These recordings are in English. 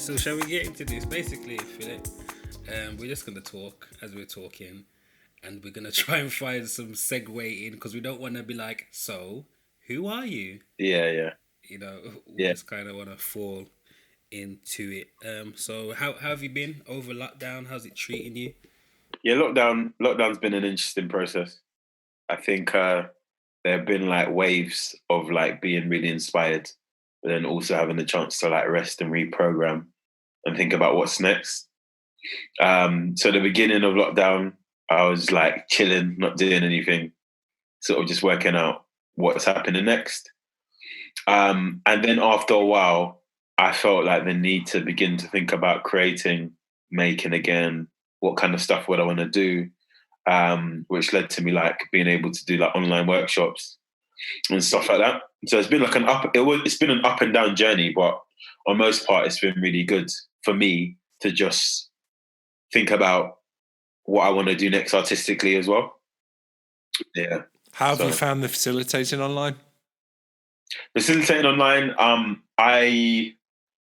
So shall we get into this? Basically, Philip, we're just gonna talk as we're talking, and we're gonna try and find some segue in because we don't want to be like, so who are you? Yeah. You know, we Yeah. just kind of want to fall into it. So how have you been over lockdown? How's it treating you? Yeah, lockdown's been an interesting process. I think there have been like waves of like being really inspired, but then also having the chance to like rest and reprogram and think about what's next. So the beginning of lockdown, I was like chilling, not doing anything, sort of just working out what's happening next. And then after a while, I felt like the need to begin to think about creating, making again, what kind of stuff would I want to do, which led to me like being able to do like online workshops and stuff like that. So it's been like it's been an up and down journey, but on most part, it's been really good for me to just think about what I want to do next artistically as well. Yeah. How have you found the facilitating online? Facilitating online, I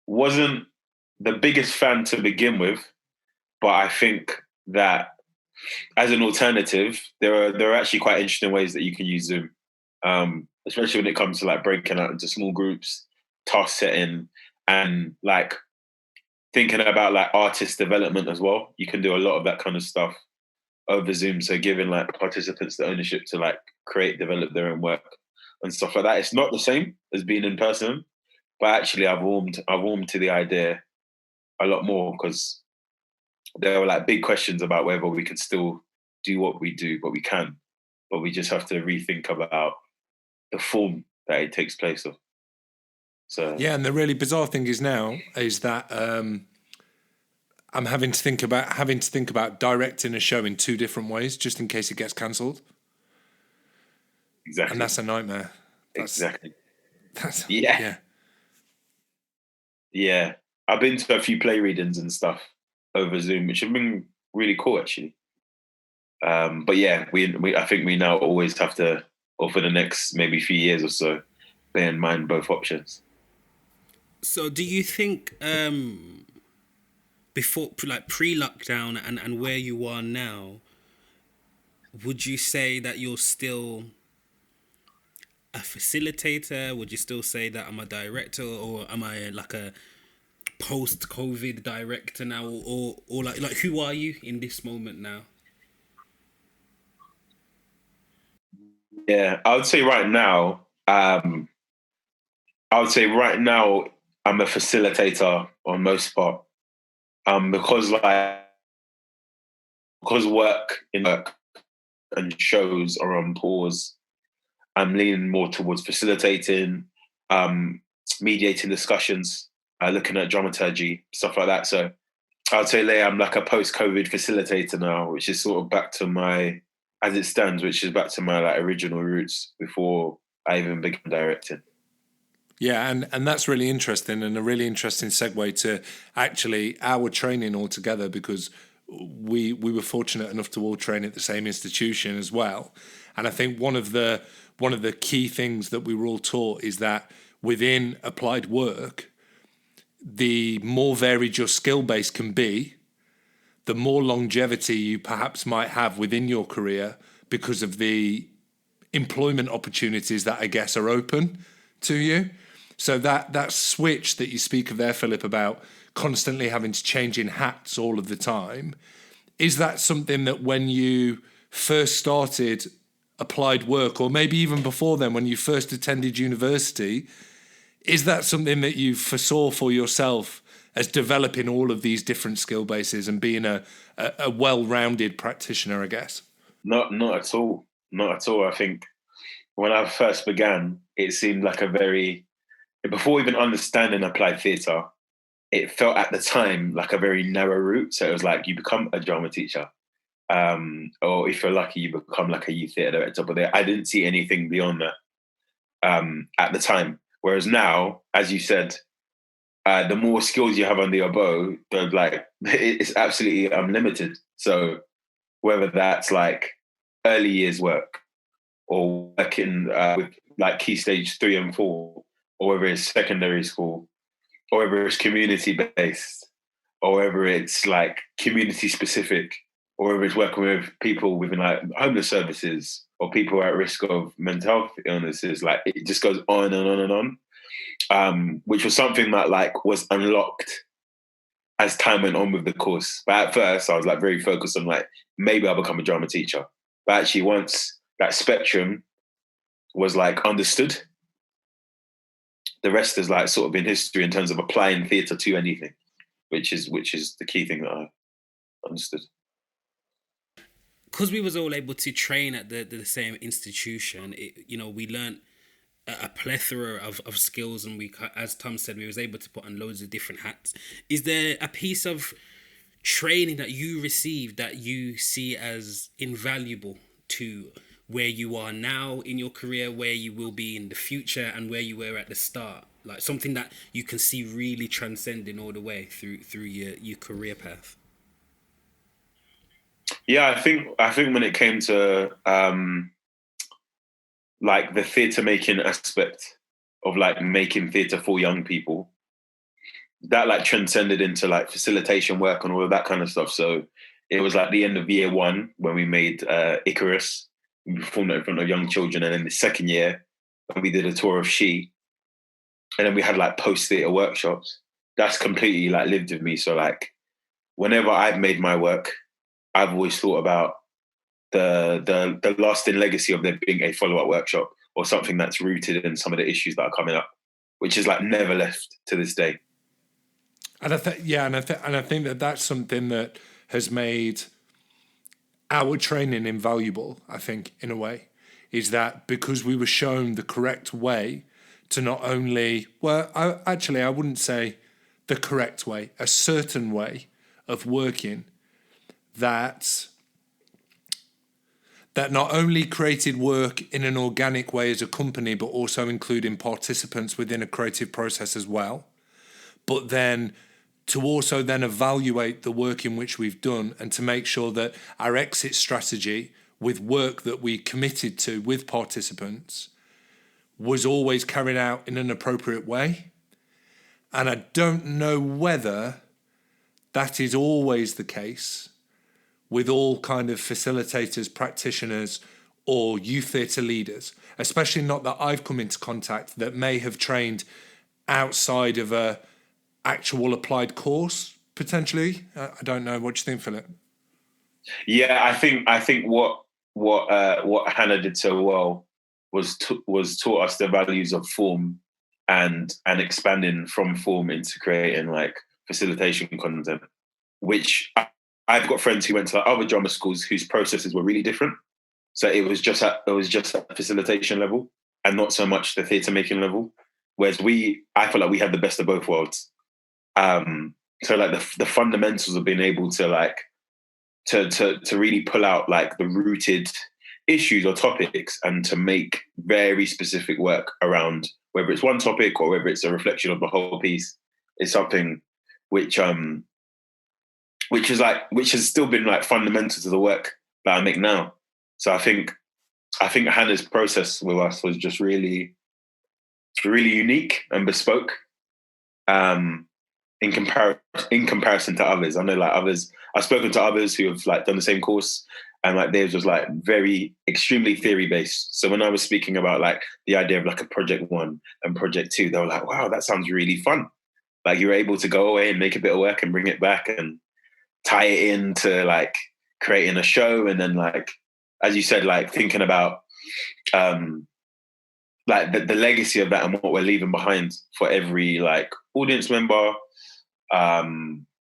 wasn't the biggest fan to begin with, but I think that as an alternative, there are actually quite interesting ways that you can use Zoom, especially when it comes to like breaking out into small groups, task setting, and like thinking about like artist development as well. You can do a lot of that kind of stuff over Zoom. So giving like participants the ownership to like create, develop their own work and stuff like that. It's not the same as being in person, but actually I've warmed to the idea a lot more because there were like big questions about whether we could still do what we do, but we can, but we just have to rethink about the form that it takes place of. So yeah, and the really bizarre thing is that I'm having to think about directing a show in two different ways just in case it gets cancelled. Exactly. And that's a nightmare. Exactly. Yeah. Yeah. I've been to a few play readings and stuff over Zoom, which have been really cool actually. But yeah, I think we now always have to, or for the next maybe few years or so, bear in mind both options. So do you think before, like pre-lockdown and where you are now, would you say that you're still a facilitator? Would you still say that I'm a director, or am I like a post-COVID director now, or like who are you in this moment now? Yeah, I would say right now, I'm a facilitator on most part, because work and shows are on pause. I'm leaning more towards facilitating, mediating discussions, looking at dramaturgy, stuff like that. So I'd say, Leigh, I'm like a post-COVID facilitator now, which is sort of back to my, as it stands, which is back to my like original roots before I even began directing. Yeah, and that's really interesting, and a really interesting segue to actually our training altogether, because we were fortunate enough to all train at the same institution as well. And I think one of the key things that we were all taught is that within applied work, the more varied your skill base can be, the more longevity you perhaps might have within your career because of the employment opportunities that I guess are open to you. So that switch that you speak of there, Philip, about constantly having to change in hats all of the time, is that something that when you first started applied work, or maybe even before then when you first attended university, is that something that you foresaw for yourself as developing all of these different skill bases and being a well-rounded practitioner, I guess? Not at all. Not at all. I think when I first began, it seemed like before even understanding applied theatre, it felt at the time like a very narrow route. So it was like you become a drama teacher, or if you're lucky, you become like a youth theatre director. But I didn't see anything beyond that at the time. Whereas now, as you said, the more skills you have under your bow, it's absolutely unlimited. So whether that's like early years work or working with like key stage 3 and 4, or whether it's secondary school, or whether it's community based, or whether it's like community specific, or whether it's working with people within like homeless services or people at risk of mental health illnesses. Like it just goes on and on and on, which was something that like was unlocked as time went on with the course. But at first I was like very focused on like, maybe I'll become a drama teacher. But actually once that spectrum was like understood, the rest is like sort of in history in terms of applying theatre to anything, which is the key thing that I understood. Because we was all able to train at the same institution, we learned a plethora of skills, and we, as Tom said, we was able to put on loads of different hats. Is there a piece of training that you received that you see as invaluable to where you are now in your career, where you will be in the future, and where you were at the start? Like something that you can see really transcending all the way through your career path. Yeah, I think when it came to like the theatre making aspect of like making theatre for young people, that like transcended into like facilitation work and all of that kind of stuff. So it was like the end of year one when we made Icarus. We performed it in front of young children, and then the second year when we did a tour of She, and then we had like post-theatre workshops. That's completely like lived with me. So like whenever I've made my work, I've always thought about the lasting legacy of there being a follow-up workshop or something that's rooted in some of the issues that are coming up, which is like never left to this day. And I think that that's something that has made our training invaluable, I think, in a way, is that because we were shown the correct way to not only, I wouldn't say the correct way, a certain way of working that not only created work in an organic way as a company, but also including participants within a creative process as well. But then to also then evaluate the work in which we've done and to make sure that our exit strategy with work that we committed to with participants was always carried out in an appropriate way. And I don't know whether that is always the case with all kind of facilitators, practitioners, or youth theatre leaders, especially not that I've come into contact that may have trained outside of a actual applied course, potentially. I don't know. What do you think, Philip? Yeah, I think what Hannah did so well was taught us the values of form and expanding from form into creating like facilitation content, which I've got friends who went to like other drama schools whose processes were really different. So it was just at facilitation level and not so much the theatre making level. Whereas I feel like we had the best of both worlds. So like the fundamentals of being able to like to really pull out like the rooted issues or topics and to make very specific work around whether it's one topic or whether it's a reflection of the whole piece is something which has still been like fundamental to the work that I make now. So I think Hannah's process with us was just really unique and bespoke. In comparison to others, I know like others, I've spoken to others who have like done the same course, and like theirs was like very extremely theory based. So when I was speaking about like the idea of like a project 1 and project 2, they were like, "Wow, that sounds really fun!" Like you're able to go away and make a bit of work and bring it back and tie it into like creating a show, and then like as you said, like thinking about like the legacy of that and what we're leaving behind for every like audience member.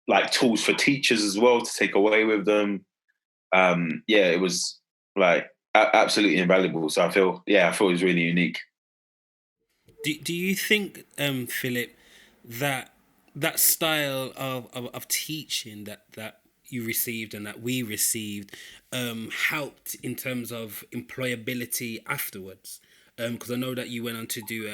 Like tools for teachers as well to take away with them. It was like absolutely invaluable. So I feel it was really unique. Do you think, Philip, that style of teaching that you received and that we received helped in terms of employability afterwards? Because I know that you went on to do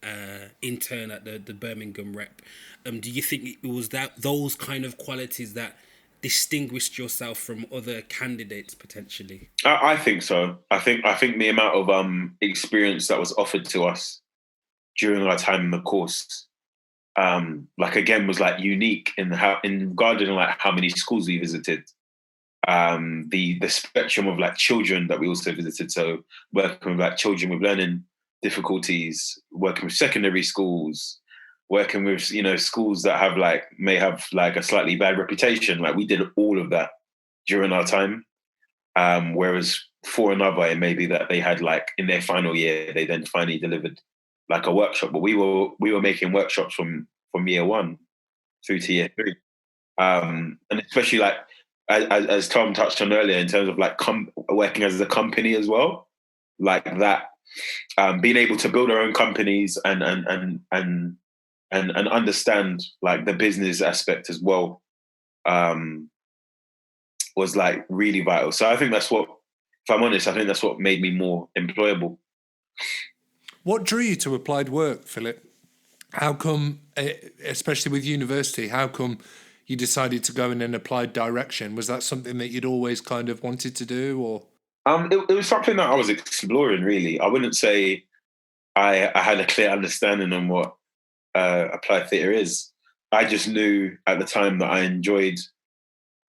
a intern at the Birmingham Rep. Do you think it was those kind of qualities that distinguished yourself from other candidates potentially? I think so. I think the amount of experience that was offered to us during our time in the course like again was like unique in regarding like how many schools we visited, the spectrum of like children that we also visited. So working with like children with learning difficulties, working with secondary schools, working with schools that have like may have like a slightly bad reputation. Like we did all of that during our time. Whereas for another, it may be that they had like in their final year, they then finally delivered like a workshop. But we were making workshops from year one through to year three, and especially like as Tom touched on earlier in terms of like working as a company as well, like that, being able to build our own companies and understand like the business aspect as well, was like really vital. So I think that's what, if I'm honest, I think that's what made me more employable. What drew you to applied work, Philip? How come, especially with university, how come you decided to go in an applied direction? Was that something that you'd always kind of wanted to do, or? It was something that I was exploring, really. I wouldn't say I had a clear understanding on what applied theatre is. I just knew at the time that I enjoyed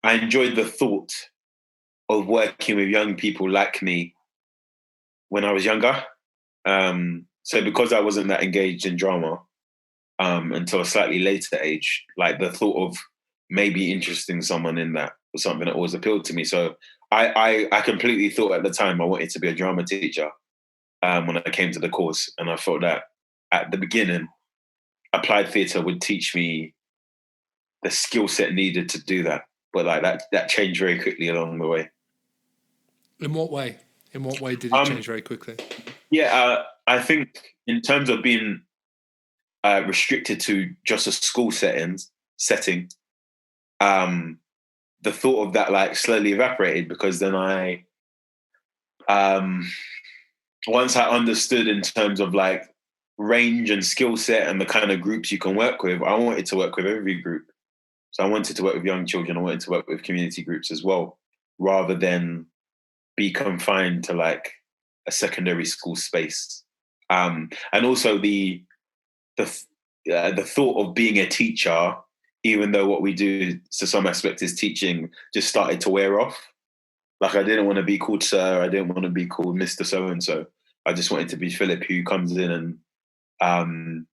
the thought of working with young people like me when I was younger. So because I wasn't that engaged in drama until a slightly later age, like the thought of maybe interesting someone in that was something that always appealed to me. So I completely thought at the time I wanted to be a drama teacher when I came to the course. And I thought that at the beginning, applied theatre would teach me the skill set needed to do that. But like that changed very quickly along the way. In what way? In what way did it change very quickly? Yeah, I think in terms of being restricted to just a school setting, the thought of that like slowly evaporated, because then I, once I understood in terms of like range and skill set and the kind of groups you can work with, I wanted to work with every group. So I wanted to work with young children. I wanted to work with community groups as well, rather than be confined to like a secondary school space. And also the thought of being a teacher, even though what we do to some aspect is teaching, just started to wear off. Like I didn't want to be called sir. I didn't want to be called Mr. So-and-so. I just wanted to be Philip, who comes in and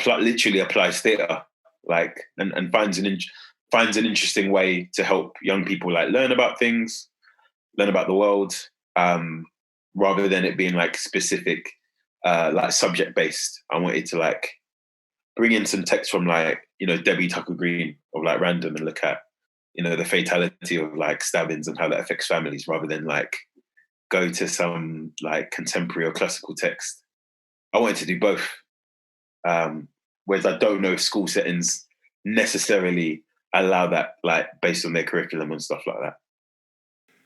literally applies theatre, like and finds an interesting way to help young people like learn about things, learn about the world, rather than it being like specific, like subject based. I wanted to like bring in some text from like Debbie Tucker Green of like Random and look at the fatality of like stabbings and how that affects families, rather than like go to some like contemporary or classical text. I wanted to do both. Whereas I don't know if school settings necessarily allow that, like based on their curriculum and stuff like that.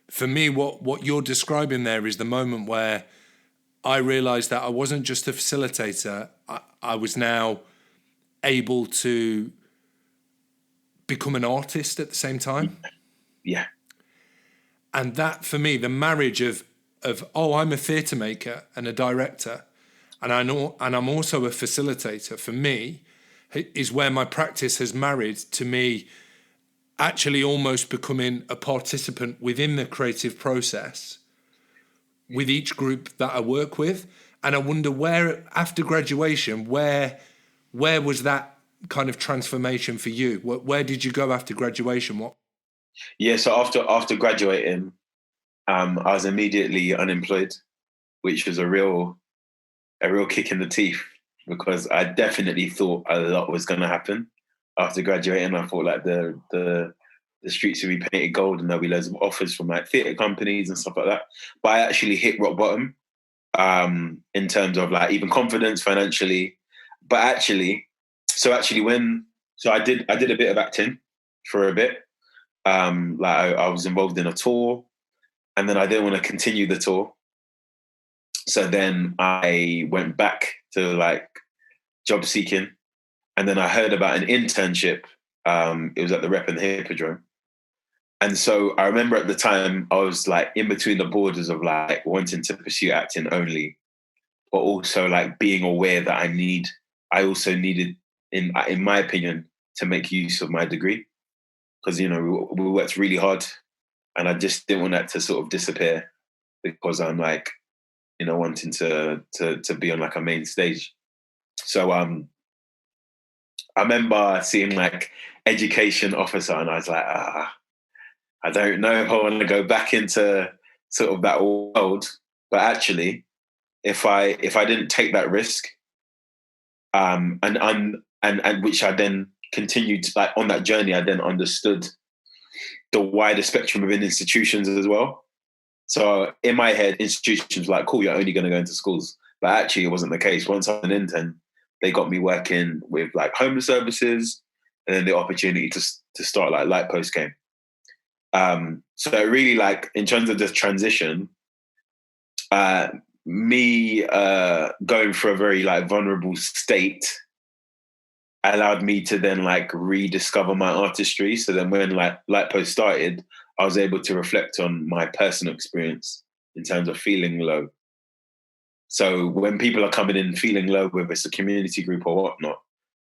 For me, what you're describing there is the moment where I realised that I wasn't just a facilitator. I was now able to become an artist at the same time. Yeah. And that, for me, the marriage of I'm a theatre maker and a director, and I'm also a facilitator, for me, is where my practice has married to me actually almost becoming a participant within the creative process with each group that I work with. And I wonder where, after graduation, where was that kind of transformation for you? Where did you go after graduation? What? Yeah, so after graduating, I was immediately unemployed, which was a real kick in the teeth, because I definitely thought a lot was going to happen after graduating. I thought like the streets would be painted gold and there'll be loads of offers from like theatre companies and stuff like that. But I actually hit rock bottom in terms of like even confidence financially. But I did a bit of acting for a bit. I was involved in a tour, and then I didn't want to continue the tour. So then I went back to like job seeking, and then I heard about an internship. It was at the Rep and the Hippodrome. And so I remember at the time I was like in between the borders of like wanting to pursue acting only, but also like being aware that I also needed in my opinion, to make use of my degree, because we worked really hard, and I just didn't want that to sort of disappear because I'm like, wanting to be on like a main stage. So I remember seeing like education officer, and I was like, I don't know if I want to go back into sort of that world. But actually, if I didn't take that risk, and which I then continued like on that journey, I then understood the wider spectrum within institutions as well. So in my head, institutions were like, cool, you're only going to go into schools. But actually, it wasn't the case. Once I was an intern, they got me working with like homeless services, and then the opportunity to start like Lightpost came. So really, like, in terms of this transition, me going for a very like vulnerable state allowed me to then like rediscover my artistry. So then when like Lightpost started, I was able to reflect on my personal experience in terms of feeling low. So when people are coming in feeling low, whether it's a community group or whatnot,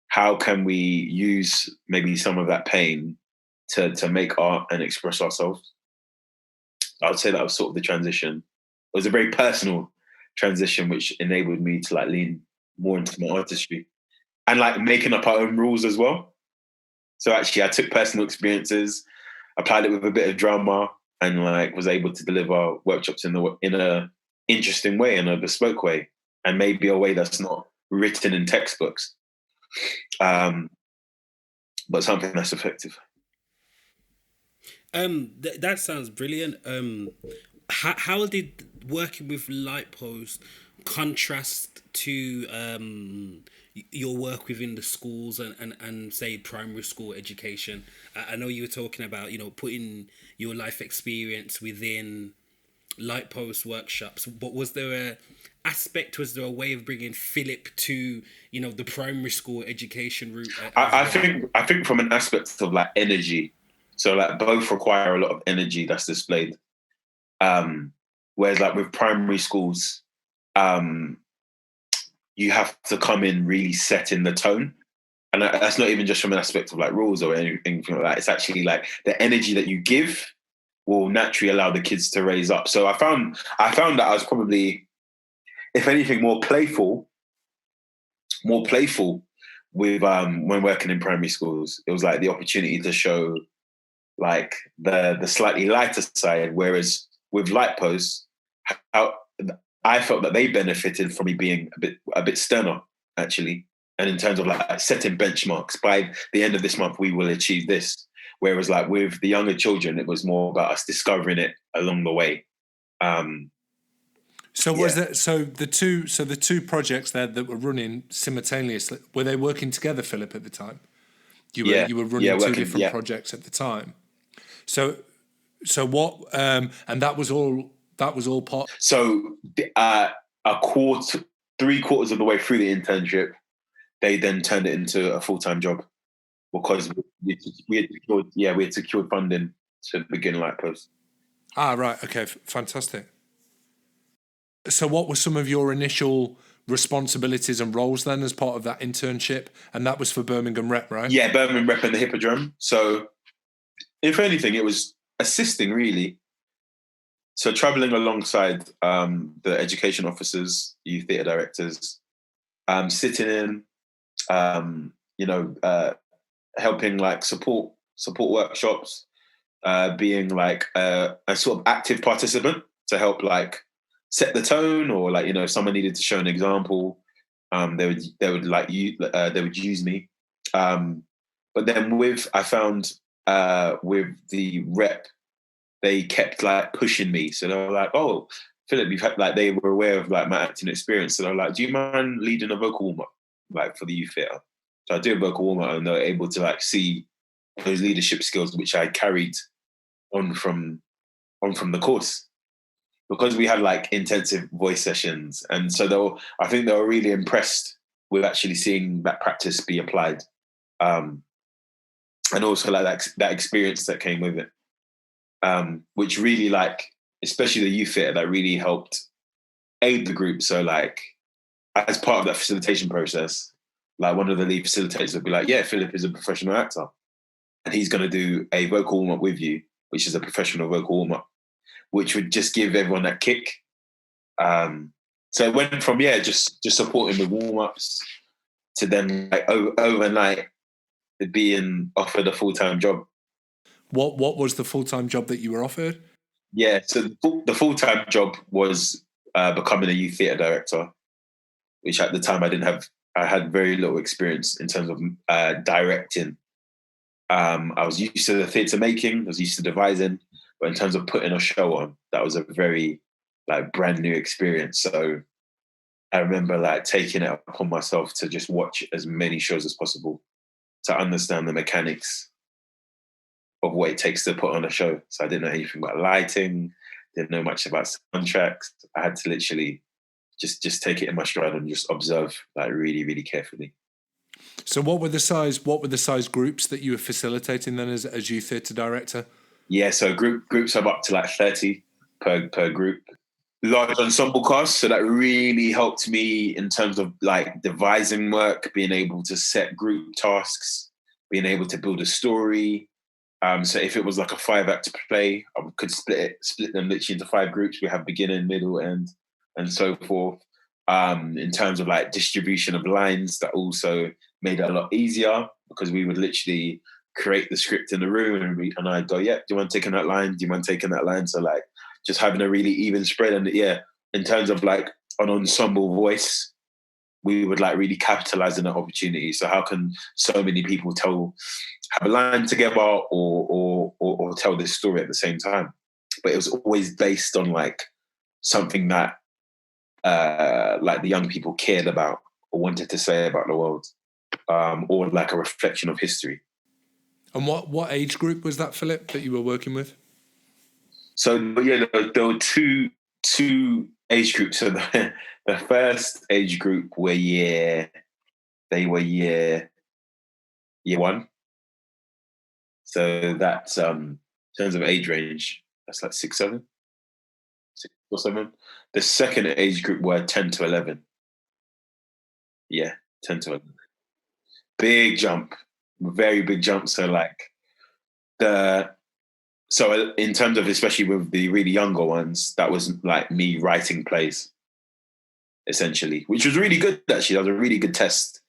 how can we use maybe some of that pain to make art and express ourselves? I would say that was sort of the transition. It was a very personal transition, which enabled me to like lean more into my artistry and like making up our own rules as well. So actually I took personal experiences, applied it with a bit of drama, and like was able to deliver workshops in a interesting way, in a bespoke way, and maybe a way that's not written in textbooks, but something that's effective. That sounds brilliant. How did working with Lightpost contrast to your work within the schools and say primary school education? I know you were talking about putting your life experience within Lightpost workshops, but was there a way of bringing Philip to the primary school education route? I think from an aspect of like energy, so like both require a lot of energy that's displayed. Whereas like with primary schools, you have to come in really setting the tone. And that's not even just from an aspect of like rules or anything like that. It's actually like the energy that you give will naturally allow the kids to raise up. So I found that I was probably, if anything, more playful with when working in primary schools. It was like the opportunity to show like the slightly lighter side, whereas with Lightpost, how I felt that they benefited from me being a bit sterner, actually. And in terms of like setting benchmarks, by the end of this month, we will achieve this. Whereas like with the younger children, it was more about us discovering it along the way. Was that the two projects there that were running simultaneously? Were they working together, Philip, at the time? You were running two different projects at the time. So what? And that was all part. So 3/4 of the way through the internship, they then turned it into a full-time job because we had secured funding to begin Lightpost. Right. Okay. Fantastic. So what were some of your initial responsibilities and roles then as part of that internship? And that was for Birmingham Rep, right? Yeah, Birmingham Rep and the Hippodrome. So if anything, it was assisting really. So traveling alongside the education officers, youth theatre directors, sitting in, helping like support workshops, being like a sort of active participant to help like set the tone, or like if someone needed to show an example, they would use me. But then I found with the rep, they kept like pushing me. So they were like, "Oh, Philip, you've had," like, they were aware of like my acting experience. So they were like, "Do you mind leading a vocal warm up like for the youth theatre?" So I do a vocal warm up, and they were able to like see those leadership skills which I carried on from the course, because we had like intensive voice sessions. And so I think they were really impressed with actually seeing that practice be applied, and also like that experience that came with it. Which really, like, especially the youth theatre, that really helped aid the group. So like, as part of that facilitation process, like one of the lead facilitators would be like, yeah, Philip is a professional actor and he's going to do a vocal warm-up with you, which is a professional vocal warm-up, which would just give everyone that kick. So it went from, just supporting the warm-ups to then like overnight being offered a full-time job. What was the full-time job that you were offered? Yeah, so the full-time job was becoming a youth theatre director, which at the time I had very little experience in terms of directing. I was used to the theatre making, I was used to devising, but in terms of putting a show on, that was a very like brand new experience. So I remember like taking it upon myself to just watch as many shows as possible to understand the mechanics of what it takes to put on a show. So I didn't know anything about lighting, didn't know much about soundtracks. I had to literally just take it in my stride and just observe like really, really carefully. So what were the size groups that you were facilitating then as youth theatre director? Yeah, so groups of up to like 30 per group. Large ensemble cast, so that really helped me in terms of like devising work, being able to set group tasks, being able to build a story. So if it was like a 5-act play, I could split them literally into 5 groups. We have beginning, middle, end, and so forth. In terms of like distribution of lines, that also made it a lot easier because we would literally create the script in the room and I'd go, yeah, do you want taking that line? Do you want taking that line? So like just having a really even spread. And yeah, in terms of like an ensemble voice, we would like really capitalize on that opportunity. So how can so many people have a line together or tell this story at the same time? But it was always based on like something that like the young people cared about or wanted to say about the world, or like a reflection of history. And what age group was that, Philip, that you were working with? So yeah, there were two age groups. So the first age group were year 1. So that's in terms of age range, that's like 6 or 7. The second age group were 10 to 11. Yeah, 10 to 11. Big jump, very big jump. So like so in terms of, especially with the really younger ones, that was like me writing plays, essentially, which was really good, actually. That was a really good test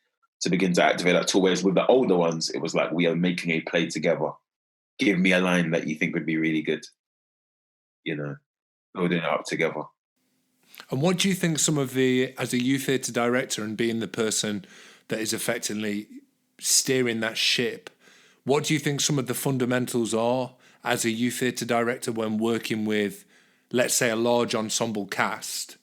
to begin to activate that tool. Whereas with the older ones, it was like, we are making a play together. Give me a line that you think would be really good, building it up together. And what do you think as a youth theatre director and being the person that is effectively steering that ship, what do you think some of the fundamentals are as a youth theatre director when working with, let's say, a large ensemble cast?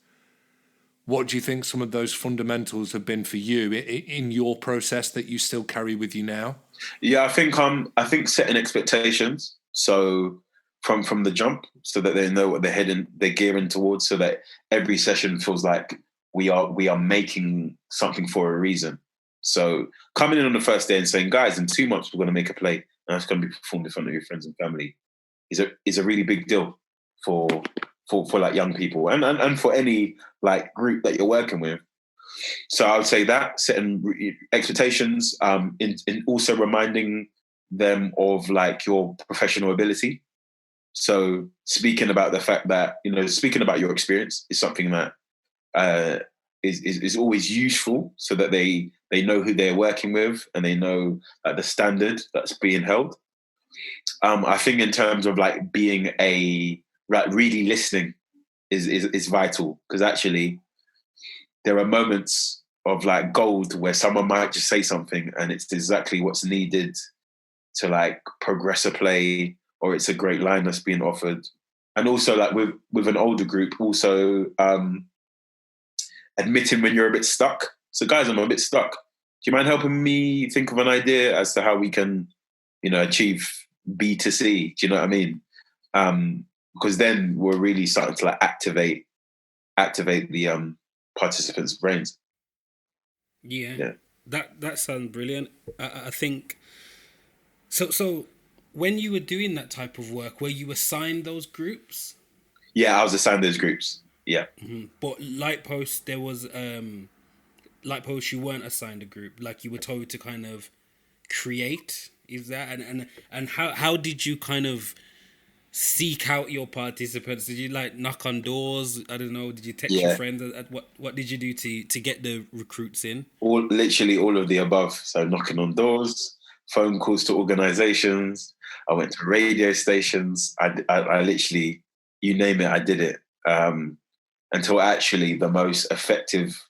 What do you think some of those fundamentals have been for you in your process that you still carry with you now? Yeah, I think setting expectations. So from the jump, so that they know what they're gearing towards, so that every session feels like we are making something for a reason. So coming in on the first day and saying, guys, in 2 months we're going to make a play and that's going to be performed in front of your friends and family is a really big deal for like young people and for any like group that you're working with. So I would say that setting expectations, in also reminding them of like your professional ability. So speaking about the fact that, speaking about your experience is something that is always useful, so that they know who they're working with and they know the standard that's being held. I think in terms of like being really listening is vital, because actually there are moments of like gold where someone might just say something and it's exactly what's needed to like progress a play, or it's a great line that's being offered. And also like with an older group, also admitting when you're a bit stuck. So guys, I'm a bit stuck. Do you mind helping me think of an idea as to how we can, achieve B to C? Do you know what I mean? Because then we're really starting to like activate the participants' brains. Yeah. That sounds brilliant. I think so. When you were doing that type of work, were you assigned those groups? Yeah, I was assigned those groups. Yeah. Mm-hmm. But Lightpost, there was Lightpost, you weren't assigned a group, like you were told to kind of create. Is that and how did you kind of seek out your participants? Did you like knock on doors? I don't know. Did you text your Yeah, friends? What did you do to get the recruits in? literally all of the above. So knocking on doors, phone calls to organizations. I went to radio stations. I literally, you name it, I did it. Until actually the most effective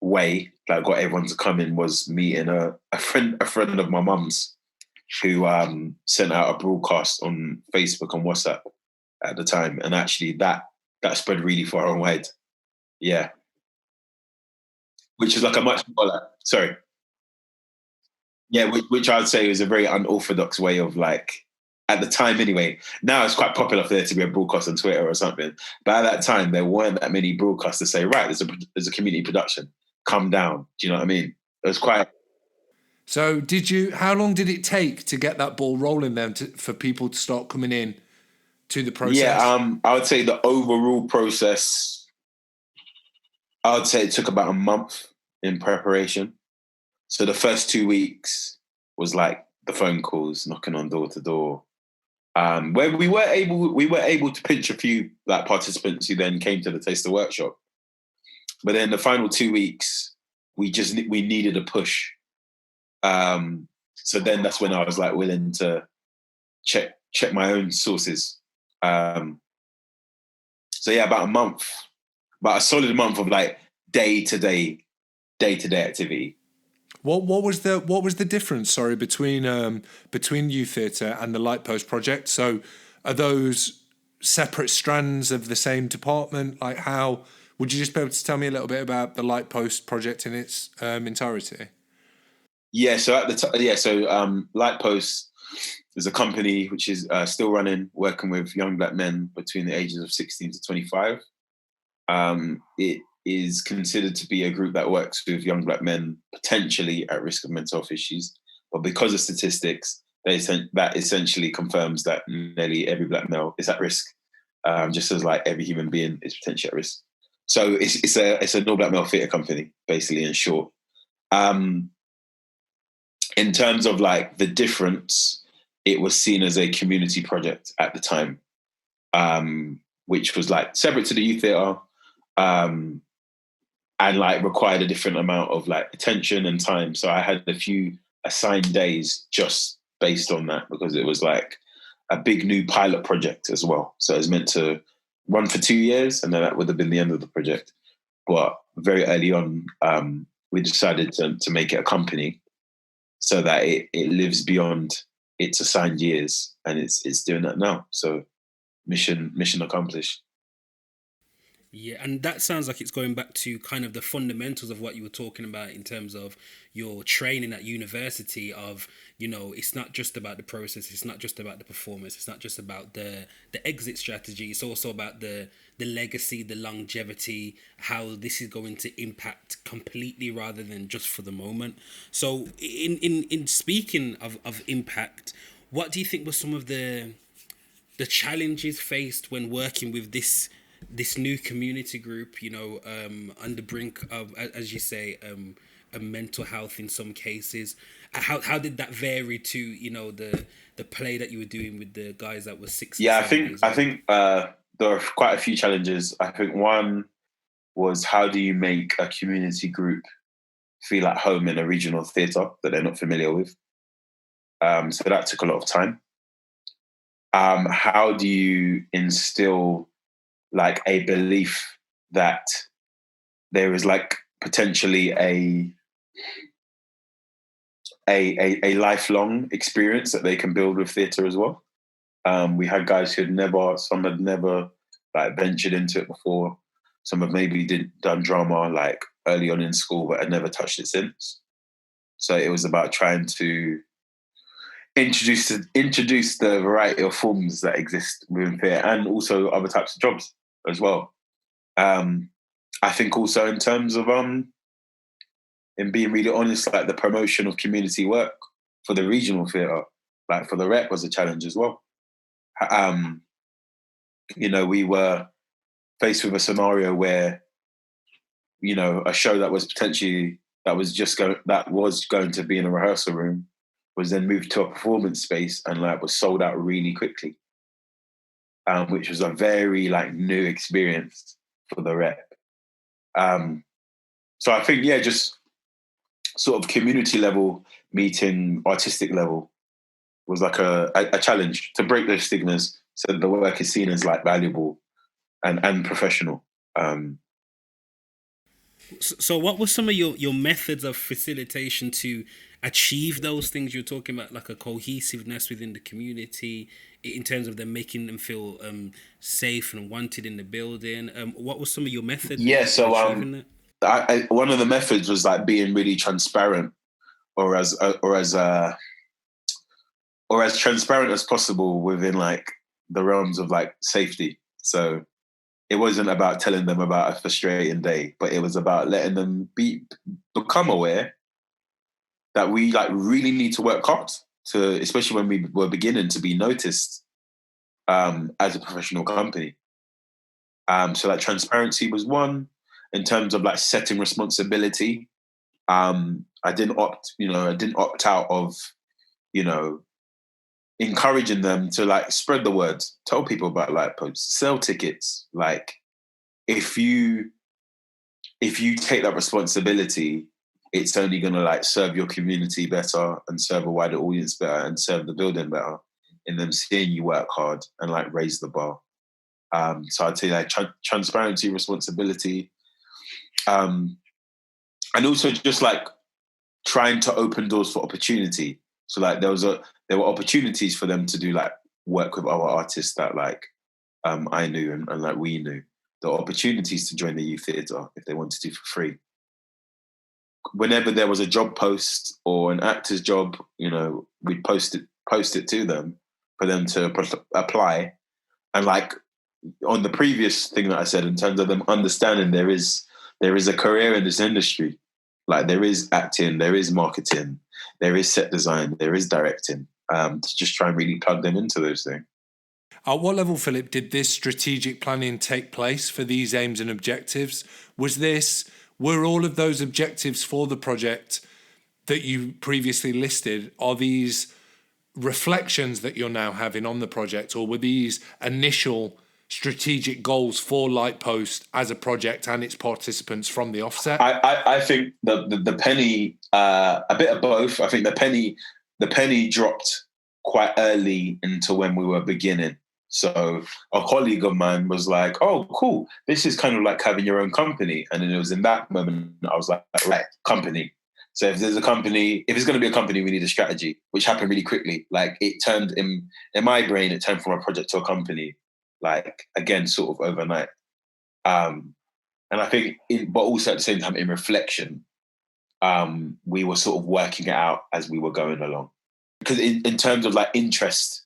way that got everyone to come in was meeting a friend of my mum's who sent out a broadcast on Facebook and WhatsApp at the time, and actually that spread really far and wide. Yeah, which is like a much more like, sorry, yeah, which I'd say was a very unorthodox way of like at the time anyway. Now it's quite popular for there to be a broadcast on Twitter or something, but at that time there weren't that many broadcasts to say, right, there's a community production, come down. Do you know what I mean? It was quite. So how long did it take to get that ball rolling then for people to start coming in to the process? Yeah, I would say the overall process, I would say it took about a month in preparation. So the first 2 weeks was like the phone calls, knocking on door to door, where we were able to pinch a few like participants who then came to the taster workshop. But then the final 2 weeks, we needed a push. So then that's when I was like willing to check my own sources. So yeah, about a solid month of like day to day activity. What was the difference? Sorry, between Youth Theatre and the Lightpost Project. So, are those separate strands of the same department? Like, how would you just be able to tell me a little bit about the Lightpost Project in its entirety? Yeah. So Lightpost is a company which is still running, working with young black men between the ages of 16 to 25. It is considered to be a group that works with young black men potentially at risk of mental health issues. But because of statistics, that essentially confirms that nearly every black male is at risk, just as like every human being is potentially at risk. So it's a no black male theatre company, basically, in short. In terms of like the difference, it was seen as a community project at the time, which was like separate to the youth theatre. And like required a different amount of like attention and time. So I had a few assigned days just based on that, because it was like a big new pilot project as well. So it was meant to run for 2 years, and then that would have been the end of the project. But very early on, we decided to make it a company so that it lives beyond its assigned years, and it's doing that now. So mission accomplished. Yeah, and that sounds like it's going back to kind of the fundamentals of what you were talking about in terms of your training at university of, it's not just about the process, it's not just about the performance, it's not just about the exit strategy, it's also about the legacy, the longevity, how this is going to impact completely rather than just for the moment. So in speaking of impact, what do you think were some of the challenges faced when working with this new community group, on the brink of, as you say, a mental health in some cases? How did that vary to, the play that you were doing with the guys that were 6? Yeah, I think there are quite a few challenges. I think one was, how do you make a community group feel at home in a regional theatre that they're not familiar with? So that took a lot of time. How do you instill like a belief that there is like potentially a lifelong experience that they can build with theatre as well? We had guys some had never like ventured into it before. Some have maybe done drama like early on in school, but had never touched it since. So it was about trying to introduce the variety of forms that exist within theatre, and also other types of jobs as well. I think also in terms of in being really honest, like the promotion of community work for the regional theatre, like for the Rep, was a challenge as well. We were faced with a scenario where a show that was going to be in a rehearsal room was then moved to a performance space and like was sold out really quickly, which was a very like new experience for the Rep. So I think, just sort of community level meeting artistic level was like a challenge to break those stigmas so that the work is seen as like valuable and professional. So what were some of your methods of facilitation to achieve those things you're talking about, like a cohesiveness within the community in terms of them making them feel safe and wanted in the building? What were some of your methods So achieving that? one of the methods was like being really transparent, or as transparent as possible within like the realms of like safety. So it wasn't about telling them about a frustrating day, but it was about letting them become aware that we like really need to work hard to, especially when we were beginning to be noticed as a professional company. So that transparency was one. In terms of like setting responsibility, I didn't opt out of, encouraging them to like spread the word, tell people about Lightpost, sell tickets. Like if you take that responsibility, it's only going to like serve your community better and serve a wider audience better and serve the building better in them seeing you work hard and like raise the bar. So I'd say like transparency, responsibility, and also just like trying to open doors for opportunity. So like there were opportunities for them to do like work with other artists that like I knew and like we knew. There were opportunities to join the youth theatre if they wanted to for free. Whenever there was a job post or an actor's job, we'd post it to them for them to apply. And like on the previous thing that I said, in terms of them understanding there is a career in this industry. Like there is acting, there is marketing, there is set design, there is directing, to just try and really plug them into those things. At what level, Philip, did this strategic planning take place for these aims and objectives? Were all of those objectives for the project that you previously listed, are these reflections that you're now having on the project, or were these initial strategic goals for Lightpost as a project and its participants from the offset? I think the penny, a bit of both. I think the penny dropped quite early into when we were beginning. So a colleague of mine was like, "Oh, cool! This is kind of like having your own company." And then it was in that moment I was like, "Right, company." So if there's a company, if it's going to be a company, we need a strategy, which happened really quickly. Like it turned in my brain, it turned from a project to a company. Like again, sort of overnight. And I think, but also at the same time, in reflection, we were sort of working it out as we were going along. Because in terms of like interest,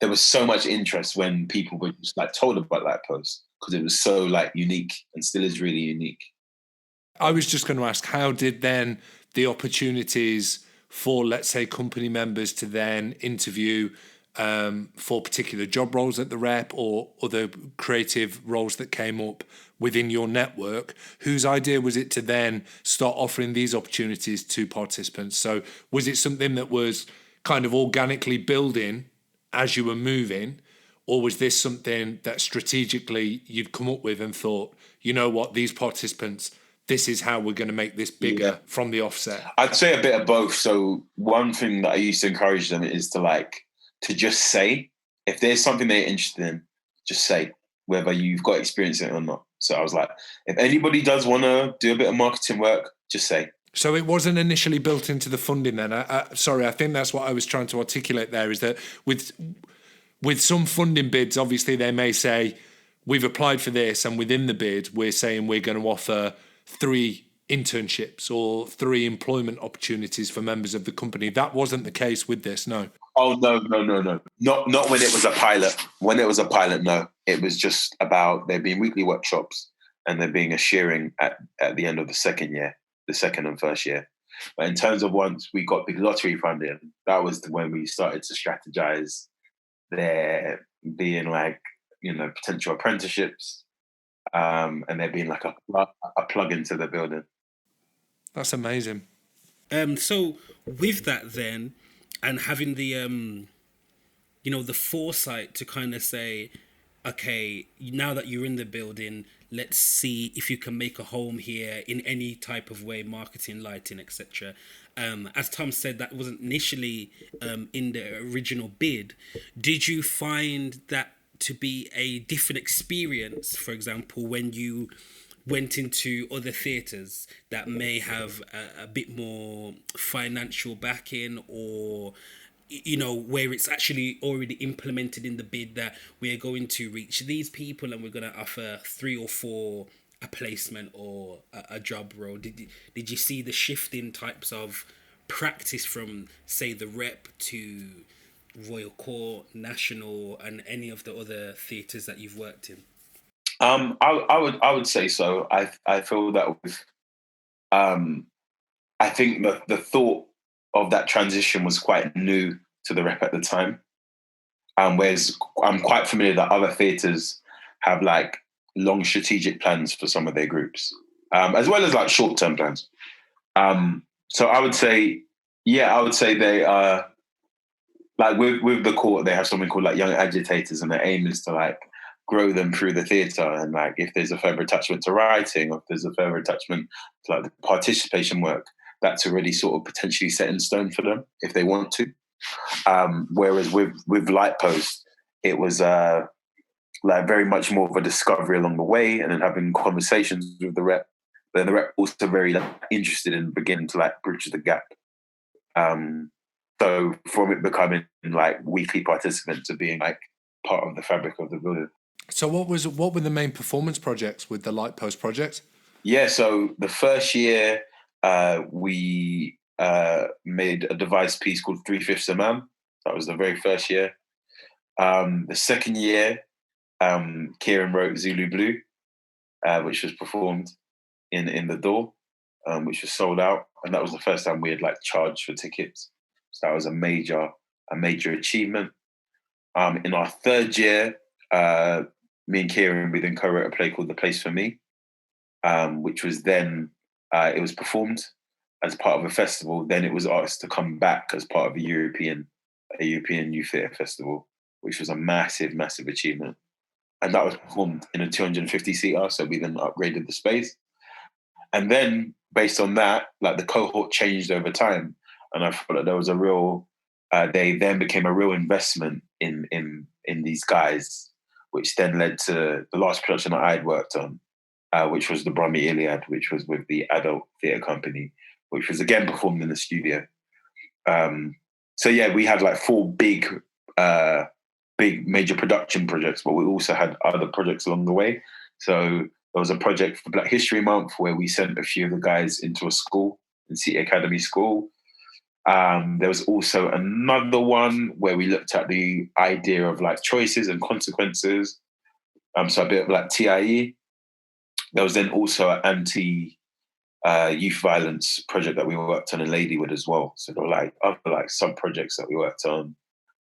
there was so much interest when people were just like told about Lightpost because it was so like unique and still is really unique. I was just going to ask, how did then the opportunities for, let's say, company members to then interview for particular job roles at the Rep or other creative roles that came up within your network, whose idea was it to then start offering these opportunities to participants? So was it something that was kind of organically building as you were moving, or was this something that strategically you'd come up with and thought, you know what, these participants, this is how we're going to make this bigger from the offset? I'd say a bit of both. So one thing that I used to encourage them is to just say, if there's something they're interested in, just say, whether you've got experience in it or not. So I was like, if anybody does want to do a bit of marketing work, just say. So it wasn't initially built into the funding then? Sorry, I think that's what I was trying to articulate there, is that with some funding bids, obviously they may say, we've applied for this, and within the bid, we're saying we're going to offer 3 internships or 3 employment opportunities for members of the company. That wasn't the case with this, no? Oh, no. Not when it was a pilot. When it was a pilot, no. It was just about there being weekly workshops and there being a sharing at the end of the second year, the second and first year. But in terms of once we got big lottery funding, that was when we started to strategize there being like, potential apprenticeships, and there being like a plug into the building. That's amazing. So with that then, and having the the foresight to kind of say, okay, now that you're in the building, let's see if you can make a home here in any type of way, marketing, lighting, etc. As Tom said, that wasn't initially in the original bid. Did you find that to be a different experience, for example, when you went into other theatres that may have a bit more financial backing, or where it's actually already implemented in the bid that we're going to reach these people and we're going to offer 3 or 4 a placement or a job role? Did you see the shifting types of practice from, say, the Rep to Royal Court, National, and any of the other theatres that you've worked in? I would say so. I feel that with I think the thought of that transition was quite new to the Rep at the time. Whereas I'm quite familiar that other theatres have like long strategic plans for some of their groups, as well as like short-term plans. So I would say they are like with the court, they have something called like young agitators, and their aim is to like grow them through the theatre. And like if there's a further attachment to writing, or if there's a further attachment to like the participation work, that's already sort of potentially set in stone for them if they want to. Whereas with Lightpost, it was like very much more of a discovery along the way, and then having conversations with the Rep. But then the Rep also very like, interested in beginning to like bridge the gap. So from it becoming like weekly participant to being like part of the fabric of the building. So what were the main performance projects with the Lightpost project? Yeah, so the first year we made a devised piece called 3/5 a Man. That was the very first year. The second year, Keiren wrote Zulu Blue, which was performed in the door, which was sold out, and that was the first time we had like charged for tickets. So that was a major achievement. In our third year, me and Keiren, we then co-wrote a play called The Place for Me, which was then it was performed as part of a festival. Then it was asked to come back as part of a European youth theatre festival, which was a massive achievement. And that was performed in a 250-seater, so we then upgraded the space. And then, based on that, like the cohort changed over time, and I felt that there was a real. They then became a real investment in these guys, which then led to the last production that I had worked on, which was the Brahmi Iliad, which was with the Adult Theatre Company, which was again performed in the studio. So yeah, we had like 4 big major production projects, but we also had other projects along the way. So there was a project for Black History Month where we sent a few of the guys into a school, in City Academy School. There was also another one where we looked at the idea of like choices and consequences. So a bit of like TIE. There was then also an anti-youth violence project that we worked on in Ladywood as well. So there were like other like sub-projects that we worked on.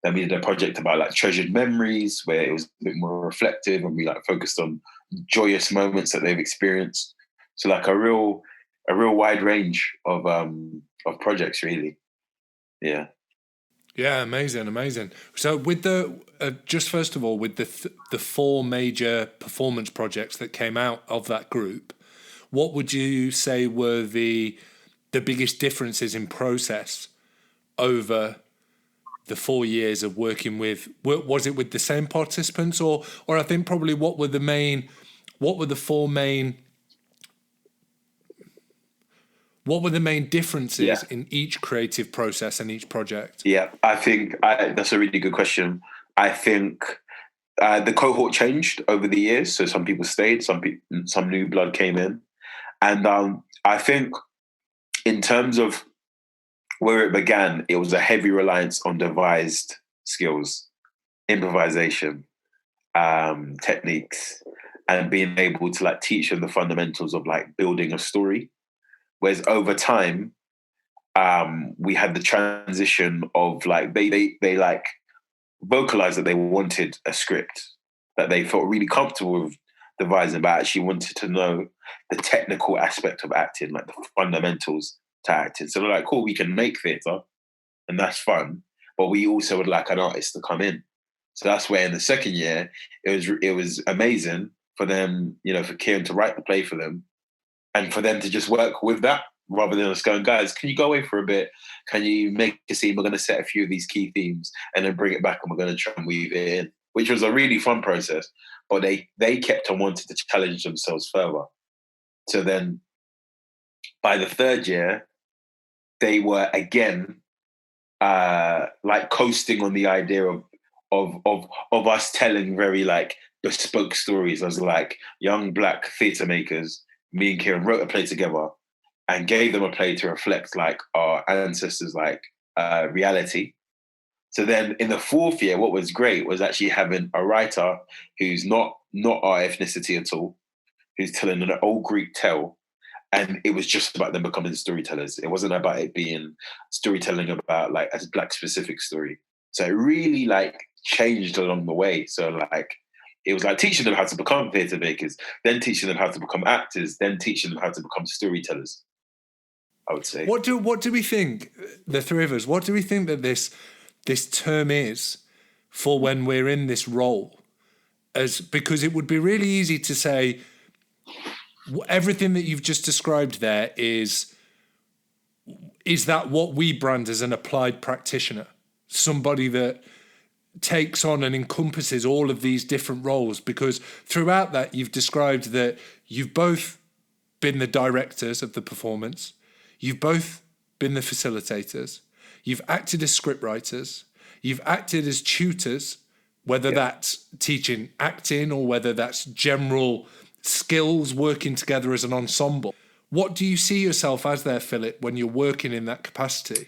Then we did a project about like treasured memories where it was a bit more reflective, and we like focused on joyous moments that they've experienced. So like a real wide range of projects, really. Yeah. Yeah, amazing. So with the just first of all, with the 4 major performance projects that came out of that group, what would you say were the biggest differences in process over the 4 years of working with? Was it with the same participants, or I think probably what were the main differences in each creative process and each project? Yeah, I think that's a really good question. I think the cohort changed over the years. So some people stayed, some new blood came in. And I think in terms of where it began, it was a heavy reliance on devised skills, improvisation, techniques, and being able to like teach them the fundamentals of like building a story. Whereas over time, we had the transition of like they like vocalized that they wanted a script, that they felt really comfortable with devising, but I actually wanted to know the technical aspect of acting, like the fundamentals to acting. So they're like, cool, we can make theatre, and that's fun, but we also would like an artist to come in. So that's where in the second year, it was amazing for them, you know, for Keiren to write the play for them, and for them to just work with that rather than us going, guys, can you go away for a bit? Can you make a scene? We're going to set a few of these key themes and then bring it back, and we're going to try and weave it in, which was a really fun process. But they kept on wanting to challenge themselves further. So then by the third year, they were again like coasting on the idea of us telling very like bespoke stories as like young black theatre makers. Me and Keiren wrote a play together and gave them a play to reflect like our ancestors' like reality. So then in the fourth year, what was great was actually having a writer who's not our ethnicity at all, who's telling an old Greek tale. And it was just about them becoming storytellers. It wasn't about it being storytelling about like a black specific story. So it really like changed along the way. So like, it was like teaching them how to become theatre makers, then teaching them how to become actors, then teaching them how to become storytellers, I would say. What do we think, the three of us, what do we think that this term is for when we're in this role? Because it would be really easy to say everything that you've just described there is that what we brand as an applied practitioner, somebody that takes on and encompasses all of these different roles? Because throughout that, you've described that you've both been the directors of the performance, you've both been the facilitators, you've acted as scriptwriters, you've acted as tutors, whether that's teaching acting or whether that's general skills working together as an ensemble. What do you see yourself as there, Philip, when you're working in that capacity?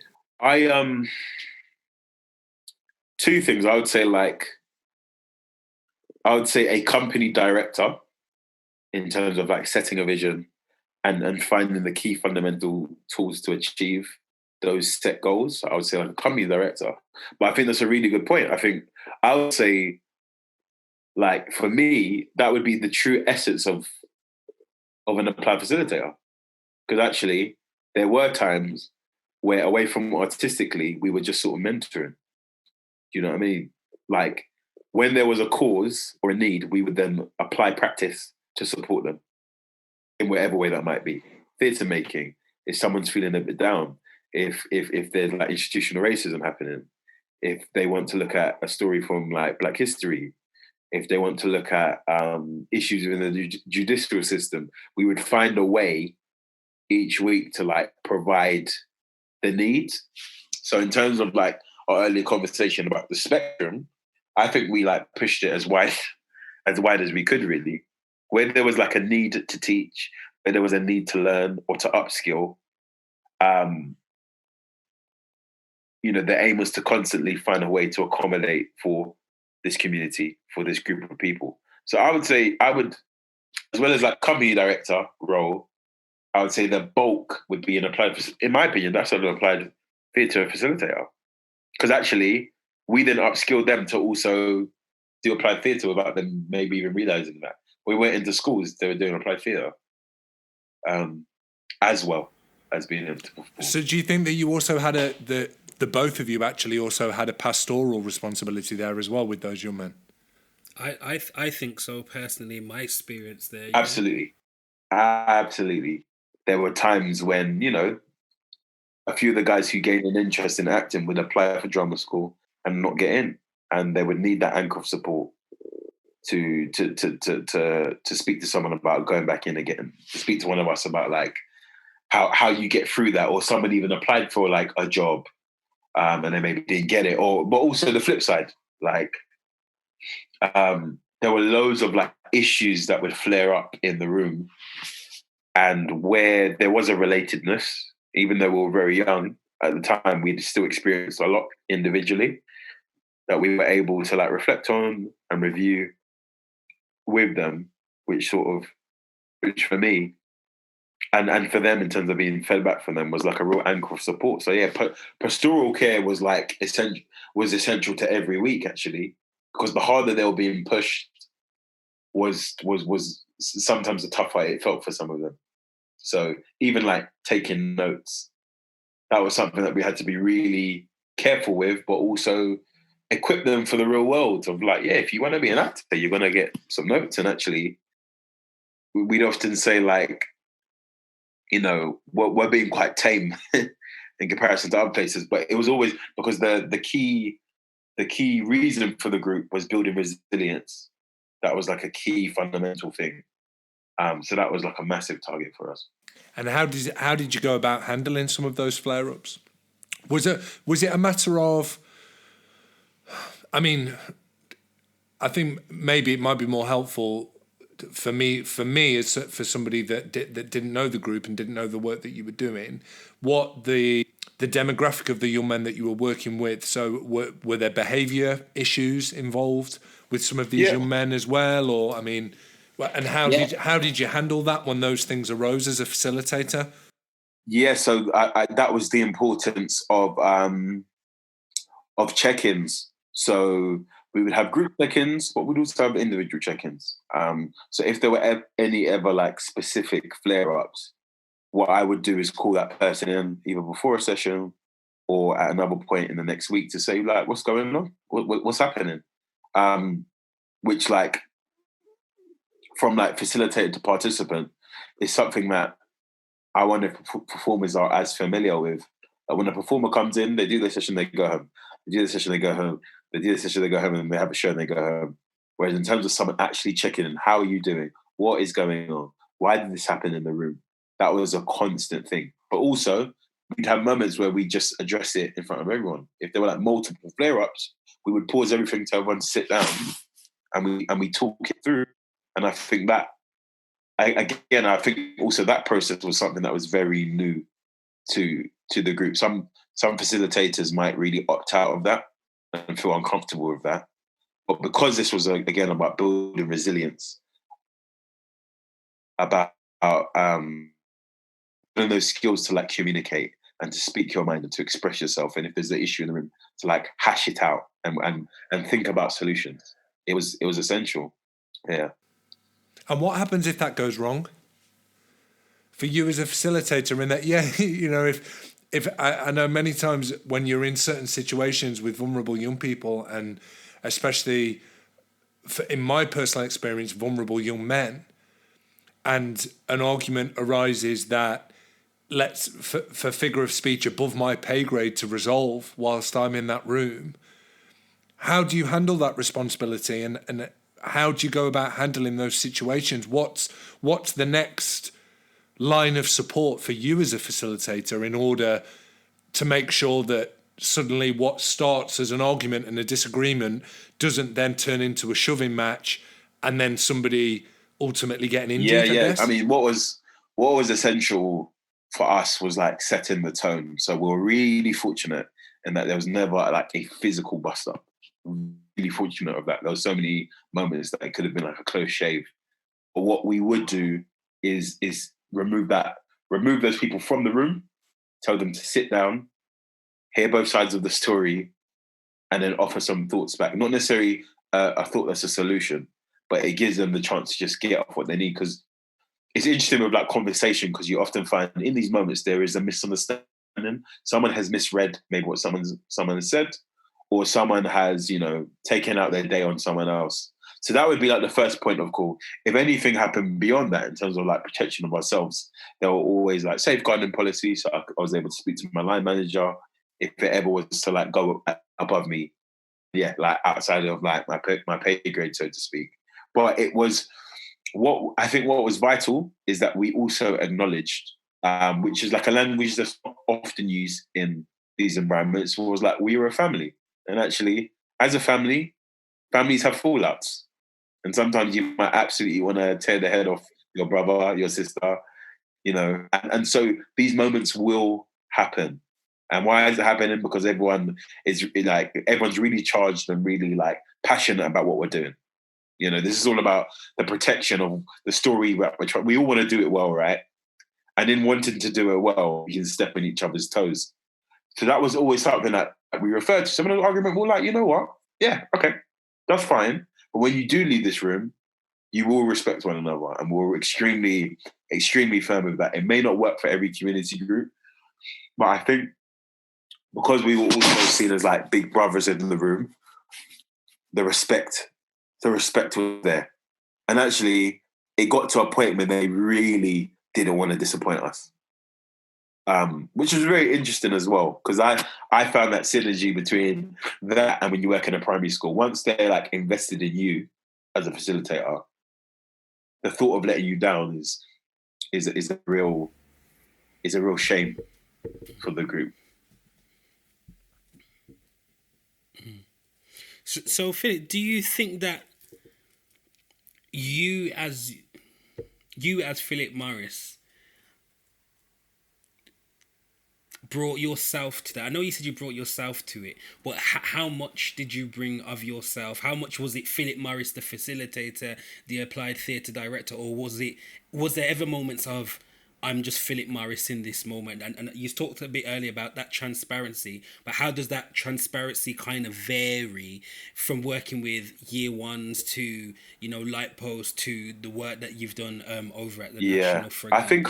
Two things. I would say a company director in terms of like setting a vision and finding the key fundamental tools to achieve those set goals. I would say like a company director. But I think that's a really good point. I would say, like, for me, that would be the true essence of an applied facilitator. Because actually, there were times where away from artistically, we were just sort of mentoring. Do you know what I mean? Like, when there was a cause or a need, we would then apply practice to support them in whatever way that might be. Theatre making, if someone's feeling a bit down, if there's like institutional racism happening, if they want to look at a story from like Black history, if they want to look at issues within the judicial system, we would find a way each week to like provide the needs. So in terms of like our earlier conversation about the spectrum, I think we like pushed it as wide as we could, really. Where there was like a need to teach, where there was a need to learn or to upskill, the aim was to constantly find a way to accommodate for this community, for this group of people. So I would say as well as like company director role, I would say the bulk would be an applied, in my opinion, that's an applied theatre facilitator. Because actually, we then upskilled them to also do applied theatre without them maybe even realising that. We went into schools, they were doing applied theatre as well as being able to perform. So do you think that you also had the both of you actually also had a pastoral responsibility there as well with those young men? I think so, personally, my experience there. Absolutely. Absolutely. There were times when, a few of the guys who gained an interest in acting would apply for drama school and not get in. And they would need that anchor of support to speak to someone about going back in again, to speak to one of us about like how you get through that, or somebody even applied for like a job and they maybe didn't get it, but also the flip side, like there were loads of like issues that would flare up in the room, and where there was a relatedness, even though we were very young at the time, we'd still experienced a lot individually that we were able to like reflect on and review with them, which for me and for them in terms of being fed back from them was like a real anchor of support. So yeah, pastoral care was like essential to every week actually, because the harder they were being pushed was sometimes a tough fight it felt for some of them. So even like taking notes, that was something that we had to be really careful with, but also equip them for the real world of like, yeah, if you want to be an actor, you're going to get some notes. And actually, we'd often say like, you know, we're being quite tame in comparison to other places, but it was always because the key reason for the group was building resilience. That was like a key fundamental thing. So that was like a massive target for us. And how did you go about handling some of those flare-ups? Was it a matter of, I mean, I think maybe it might be more helpful for me as for somebody that didn't know the group and didn't know the work that you were doing, what the demographic of the young men that you were working with. So were there behaviour issues involved with some of these young men as well, or I mean, and how did you handle that when those things arose as a facilitator? Yeah, so I that was the importance of check-ins. So we would have group check-ins, but we'd also have individual check-ins. So if there were any ever like specific flare-ups, what I would do is call that person in either before a session or at another point in the next week to say like, what's going on? What's happening? Which like from like facilitator to participant is something that I wonder if performers are as familiar with. Like when a performer comes in, they do their session, they go home. They do the session, they go home. They do the session, they go home, and then they have a show and they go home. Whereas in terms of someone actually checking in, how are you doing? What is going on? Why did this happen in the room? That was a constant thing. But also, we'd have moments where we just address it in front of everyone. If there were like multiple flare-ups, we would pause everything to everyone to sit down and we talk it through. And I think that, I think also that process was something that was very new to the group. Some facilitators might really opt out of that and feel uncomfortable with that. But because this was, again, about building resilience, about those skills to like communicate and to speak your mind and to express yourself, and if there's an issue in the room, to like hash it out and think about solutions. It was essential. Yeah. And what happens if that goes wrong? For you as a facilitator, in that, you know, if I know many times when you're in certain situations with vulnerable young people, and especially in my personal experience, vulnerable young men, and an argument arises that for figure of speech above my pay grade to resolve whilst I'm in that room, how do you handle that responsibility, and how do you go about handling those situations? What's the next line of support for you as a facilitator in order to make sure that suddenly what starts as an argument and a disagreement doesn't then turn into a shoving match and then somebody ultimately getting injured? Yeah. I mean, what was essential for us was like setting the tone. So we were really fortunate in that there was never like a physical bust up. Really fortunate of that. There were so many moments that it could have been like a close shave. But what we would do is remove those people from the room, tell them to sit down, hear both sides of the story, and then offer some thoughts back. Not necessarily a thought that's a solution, but it gives them the chance to just get off what they need. Because it's interesting with like conversation, because you often find in these moments there is a misunderstanding. Someone has misread maybe what someone has said, or someone has, you know, taken out their day on someone else. So that would be like the first point of call. If anything happened beyond that in terms of like protection of ourselves, there were always like safeguarding policies. So I was able to speak to my line manager if it ever was to like go above me. Yeah, like outside of like my pay grade, so to speak. But it was what was vital is that we also acknowledged, which is like a language that's not often used in these environments, was like we were a family. And actually, as a family, families have fallouts. And sometimes you might absolutely want to tear the head off your brother, your sister, you know. And so these moments will happen. And why is it happening? Because everyone's really charged and really like passionate about what we're doing. You know, this is all about the protection of the story. We all want to do it well, right? And in wanting to do it well, we can step on each other's toes. So that was always something that we referred to. Some of the argument, we're like, you know what? Yeah, okay, that's fine. But when you do leave this room, you will respect one another, and we're extremely, extremely firm with that. It may not work for every community group, but I think because we were also seen as like big brothers in the room, the respect was there. And actually, it got to a point where they really didn't want to disappoint us, which was very interesting as well, because I found that synergy between that and when you work in a primary school. Once they're like invested in you as a facilitator, the thought of letting you down is a real shame for the group. So Philip, do you think that you as Philip Morris brought yourself to that? I know you said you brought yourself to it, but how much did you bring of yourself? How much was it Philip Morris, the facilitator, the applied theatre director, or was there ever moments of I'm just Philip Morris in this moment? And you talked a bit earlier about that transparency, but how does that transparency kind of vary from working with year ones to, you know, Lightpost, to the work that you've done over at the National, for example? I think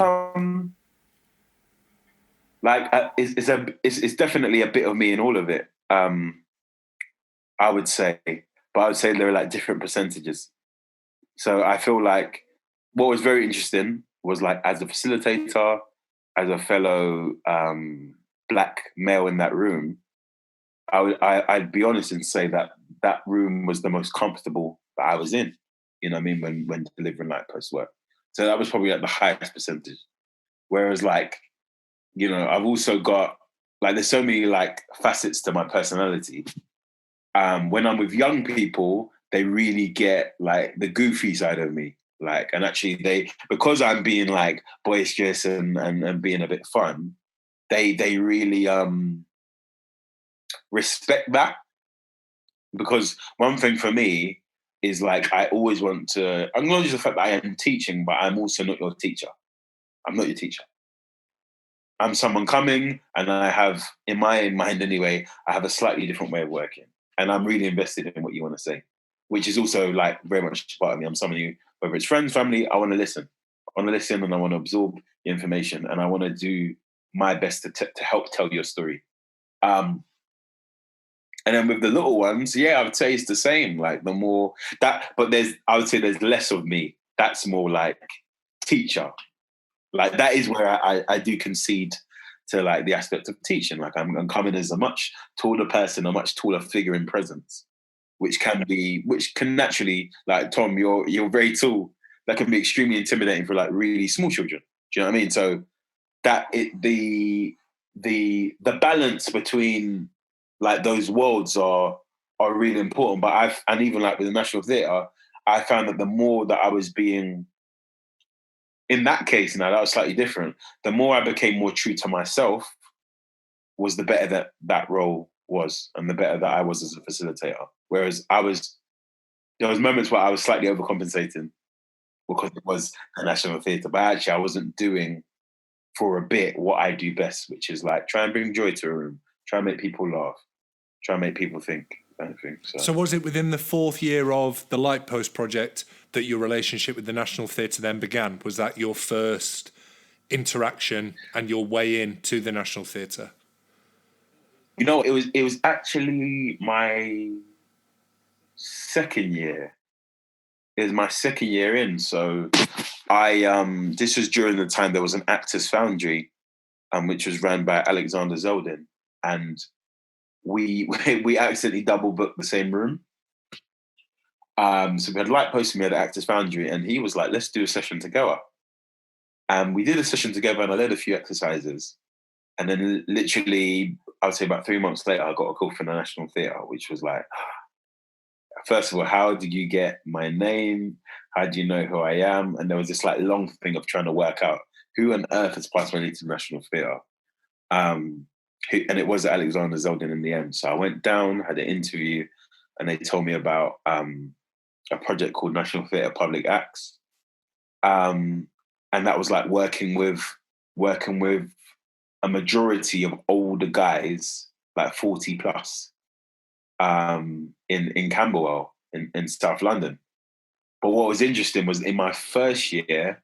it's definitely a bit of me in all of it. I would say, but I would say there are like different percentages. So I feel like what was very interesting was, like, as a facilitator, as a fellow black male in that room, I'd be honest and say that room was the most comfortable that I was in. You know what I mean? When delivering Lightpost work. So that was probably at the highest percentage. Whereas, like, you know, I've also got, like, there's so many like facets to my personality. When I'm with young people, they really get like the goofy side of me. Like, and actually because I'm being like boisterous and being a bit fun, they really respect that. Because one thing for me is, like, I always want to acknowledge the fact that I am teaching, but I'm also not your teacher. I'm not your teacher. I'm someone coming, and I have, in my mind anyway, I have a slightly different way of working. And I'm really invested in what you want to say, which is also like very much part of me. I'm someone who, whether it's friends, family, I want to listen. I want to listen, and I want to absorb the information, and I want to do my best to help tell your story. And then with the little ones, yeah, I would say it's the same. Like, the more that, but I would say there's less of me. That's more like teacher. Like, that is where I do concede to, like, the aspect of teaching. Like, I'm coming as a much taller person, a much taller figure in presence, which can naturally, like, Tom, you're very tall. That can be extremely intimidating for, like, really small children. Do you know what I mean? So the balance between, like, those worlds are really important. But and even like with the National Theatre, I found that the more that I was being, in that case, now that was slightly different, the more I became more true to myself, was the better that role was, and the better that I was as a facilitator. Whereas there was moments where I was slightly overcompensating because it was a National Theatre, but actually I wasn't doing, for a bit, what I do best, which is, like, try and bring joy to a room, try and make people laugh, try and make people think. I think so. So was it within the 4th year of the Lightpost Project that your relationship with the National Theatre then began? Was that your first interaction and your way in to the National Theatre? You know, it was actually my second year. It was my second year in. So this was during the time there was an Actors Foundry, which was run by Alexander Zeldin, and we accidentally double booked the same room. So we had Lightpost and we had Actors Foundry, and he was like, let's do a session together. And we did a session together, and I led a few exercises. And then literally, I would say about 3 months later, I got a call from the National Theatre, which was like, first of all, how did you get my name? How do you know who I am? And there was this like long thing of trying to work out who on earth has passed my name to the National Theatre. And it was Alexander Zeldin in the end. So I went down, had an interview, and they told me about a project called National Theatre Public Acts. And that was like working with a majority of older guys, like 40 plus, in Camberwell in South London. But what was interesting was in my first year,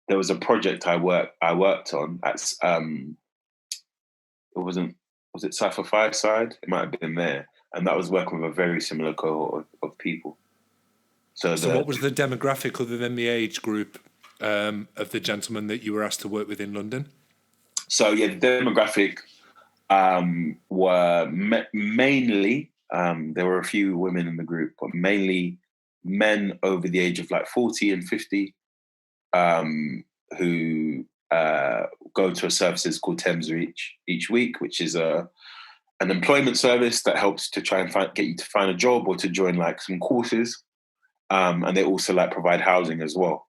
there was a project I worked on at was it Cypher Fireside? It might have been there, and that was working with a very similar cohort of people. So what was the demographic other than the age group of the gentleman that you were asked to work with in London? So yeah, the demographic were mainly there were a few women in the group, but mainly men over the age of like 40 and 50 who go to a services called Thames Reach each week, which is an employment service that helps to try and get you to find a job or to join like some courses. And they also like provide housing as well.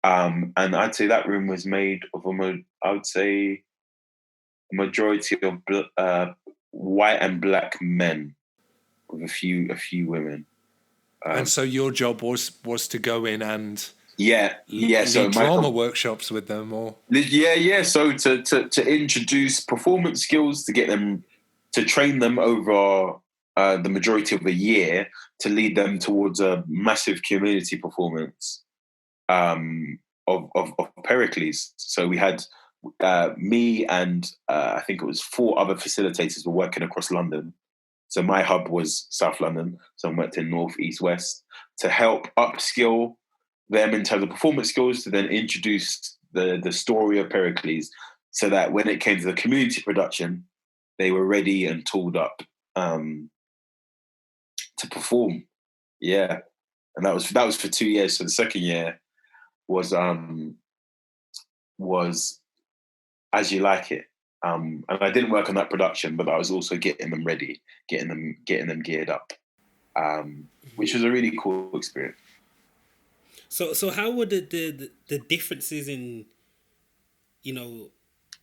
And I'd say that room was made of I would say a majority of white and black men, with a few women. And so your job was to go in and lead so drama workshops with them, or So to introduce performance skills, to get them, to train them over the majority of a year, to lead them towards a massive community performance of Pericles. So we had me and I think it was 4 other facilitators were working across London. So my hub was South London, so I worked in North, East, West to help upskill them in terms of performance skills, to then introduce the story of Pericles, so that when it came to the community production, they were ready and tooled up to perform. Yeah, and that was for 2 years. So the second year was As You Like It. And I didn't work on that production, but I was also getting them ready, getting them geared up, which was a really cool experience. So how were the differences in,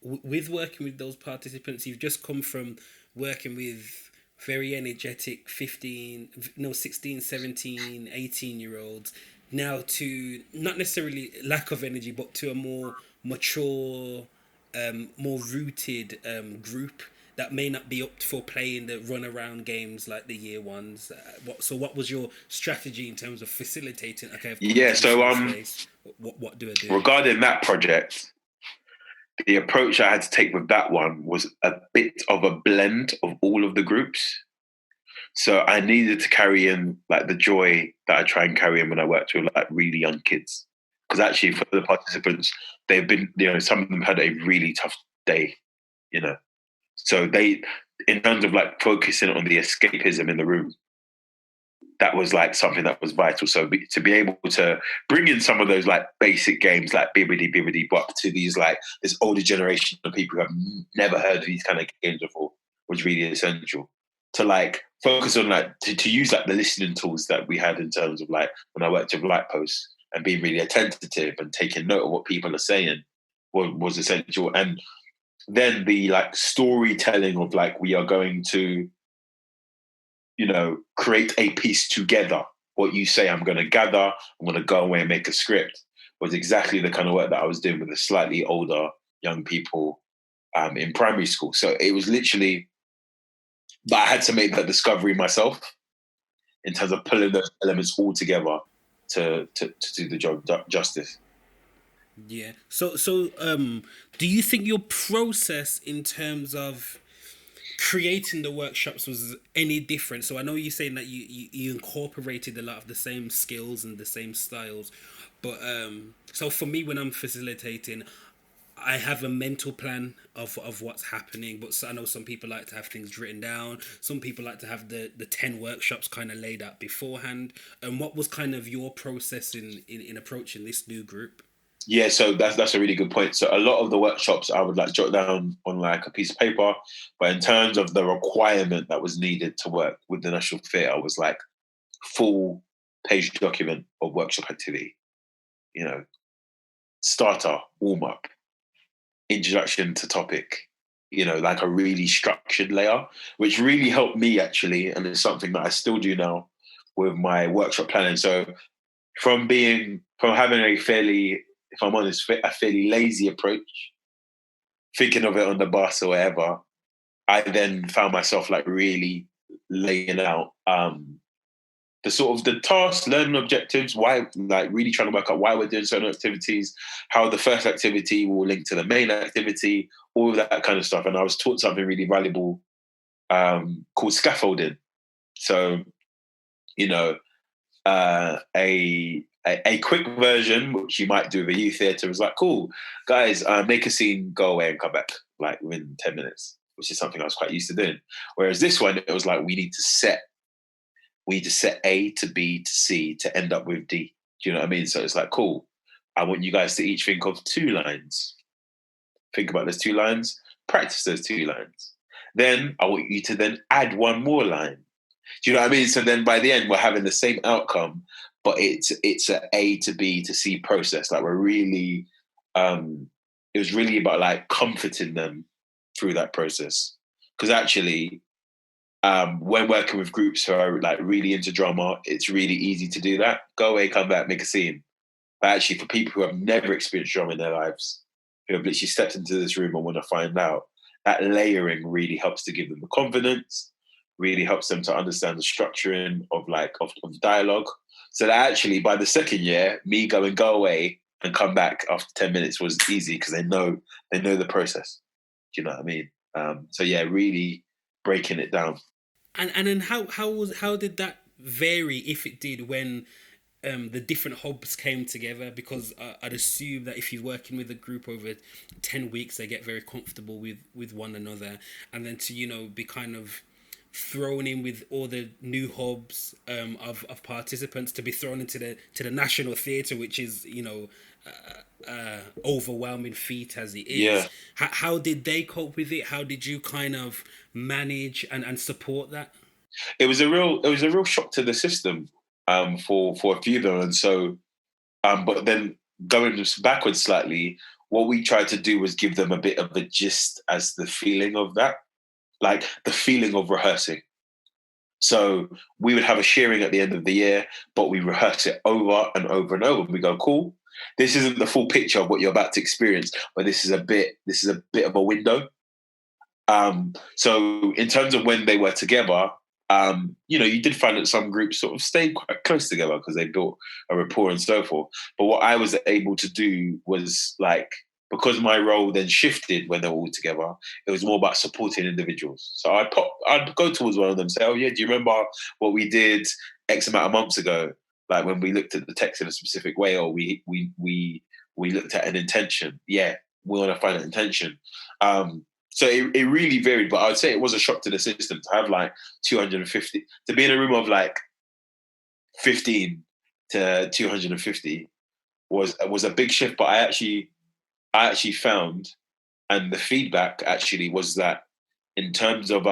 with working with those participants? You've just come from working with very energetic 16, 17, 18-year-olds, now to not necessarily lack of energy, but to a more mature, more rooted group that may not be up for playing the run-around games like the year ones. What was your strategy in terms of facilitating? Okay, what do I do? Regarding that project, the approach I had to take with that one was a bit of a blend of all of the groups. So I needed to carry in like the joy that I try and carry in when I worked with like really young kids. Because actually for the participants, they've been, some of them had a really tough day, So they, in terms of like focusing on the escapism in the room, that was like something that was vital. So to be able to bring in some of those like basic games like bibbidi bop to these like this older generation of people who have never heard of these kind of games before was really essential. To like focus on like to use like the listening tools that we had in terms of like when I worked with Lightpost, and being really attentive and taking note of what people are saying was essential. And then the like storytelling of like, we are going to, create a piece together. What you say, I'm going to gather, I'm going to go away and make a script, was exactly the kind of work that I was doing with the slightly older young people in primary school. So it was literally, but I had to make that discovery myself in terms of pulling those elements all together to do the job justice. Yeah. So do you think your process in terms of creating the workshops was any different? So I know you're saying that you incorporated a lot of the same skills and the same styles, but so for me, when I'm facilitating, I have a mental plan of what's happening, but I know some people like to have things written down. Some people like to have the 10 workshops kind of laid out beforehand. And what was kind of your process in approaching this new group? Yeah, so that's a really good point. So a lot of the workshops I would like jot down on like a piece of paper, but in terms of the requirement that was needed to work with the National Theatre, was like full page document of workshop activity. Starter, warm up, introduction to topic, like a really structured layer, which really helped me actually, and it's something that I still do now with my workshop planning. So from having a fairly, if I'm honest, a fairly lazy approach, thinking of it on the bus or whatever, I then found myself like really laying out the sort of the tasks, learning objectives, why, like really trying to work out why we're doing certain activities, how the first activity will link to the main activity, all of that kind of stuff. And I was taught something really valuable called scaffolding. So, you know, a quick version, which you might do with a youth theatre, was like, cool, guys, make a scene, go away and come back like within 10 minutes, which is something I was quite used to doing. Whereas this one, it was like, we need to set A to B to C to end up with D. Do you know what I mean? So it's like, cool, I want you guys to each think of 2 lines. Think about those 2 lines, practice those 2 lines. Then I want you to then add 1 more line. Do you know what I mean? So then by the end, we're having the same outcome, but it's a A to B to C process. Like we're really, it was really about like comforting them through that process. Because actually, when working with groups who are like really into drama, it's really easy to do that. Go away, come back, make a scene. But actually, for people who have never experienced drama in their lives, who have literally stepped into this room and want to find out, that layering really helps to give them the confidence, really helps them to understand the structuring of dialogue. So that actually, by the second year, me go away and come back after 10 minutes was easy because they know the process. Do you know what I mean? So yeah, really breaking it down. And then how did that vary, if it did, when the different hubs came together? Because I'd assume that if you're working with a group over 10 weeks, they get very comfortable with one another, and then to, you know, be kind of thrown in with all the new hubs of participants, to be thrown into the National Theatre, which is, you know, overwhelming feat as it is. Yeah. How did they cope with it? How did you kind of manage and support that? It was a real shock to the system for a few of them, and so but then going backwards slightly, what we tried to do was give them a bit of a gist as the feeling of that, like the feeling of rehearsing. So we would have a shearing at the end of the year, but we rehearse it over and over and over. We go, cool, this isn't the full picture of what you're about to experience, but this is a bit of a window. So in terms of when they were together, you know, you did find that some groups sort of stayed quite close together because they built a rapport and so forth. But what I was able to do was, like, because my role then shifted when they were all together, it was more about supporting individuals. So I'd go towards one of them and say, oh yeah, do you remember what we did X amount of months ago? Like when we looked at the text in a specific way, or we looked at an intention. Yeah, we want to find an intention. So it really varied, but I would say it was a shock to the system to have like 250, to be in a room of like 15 to 250 was a big shift. But I actually found, and the feedback actually was that in terms of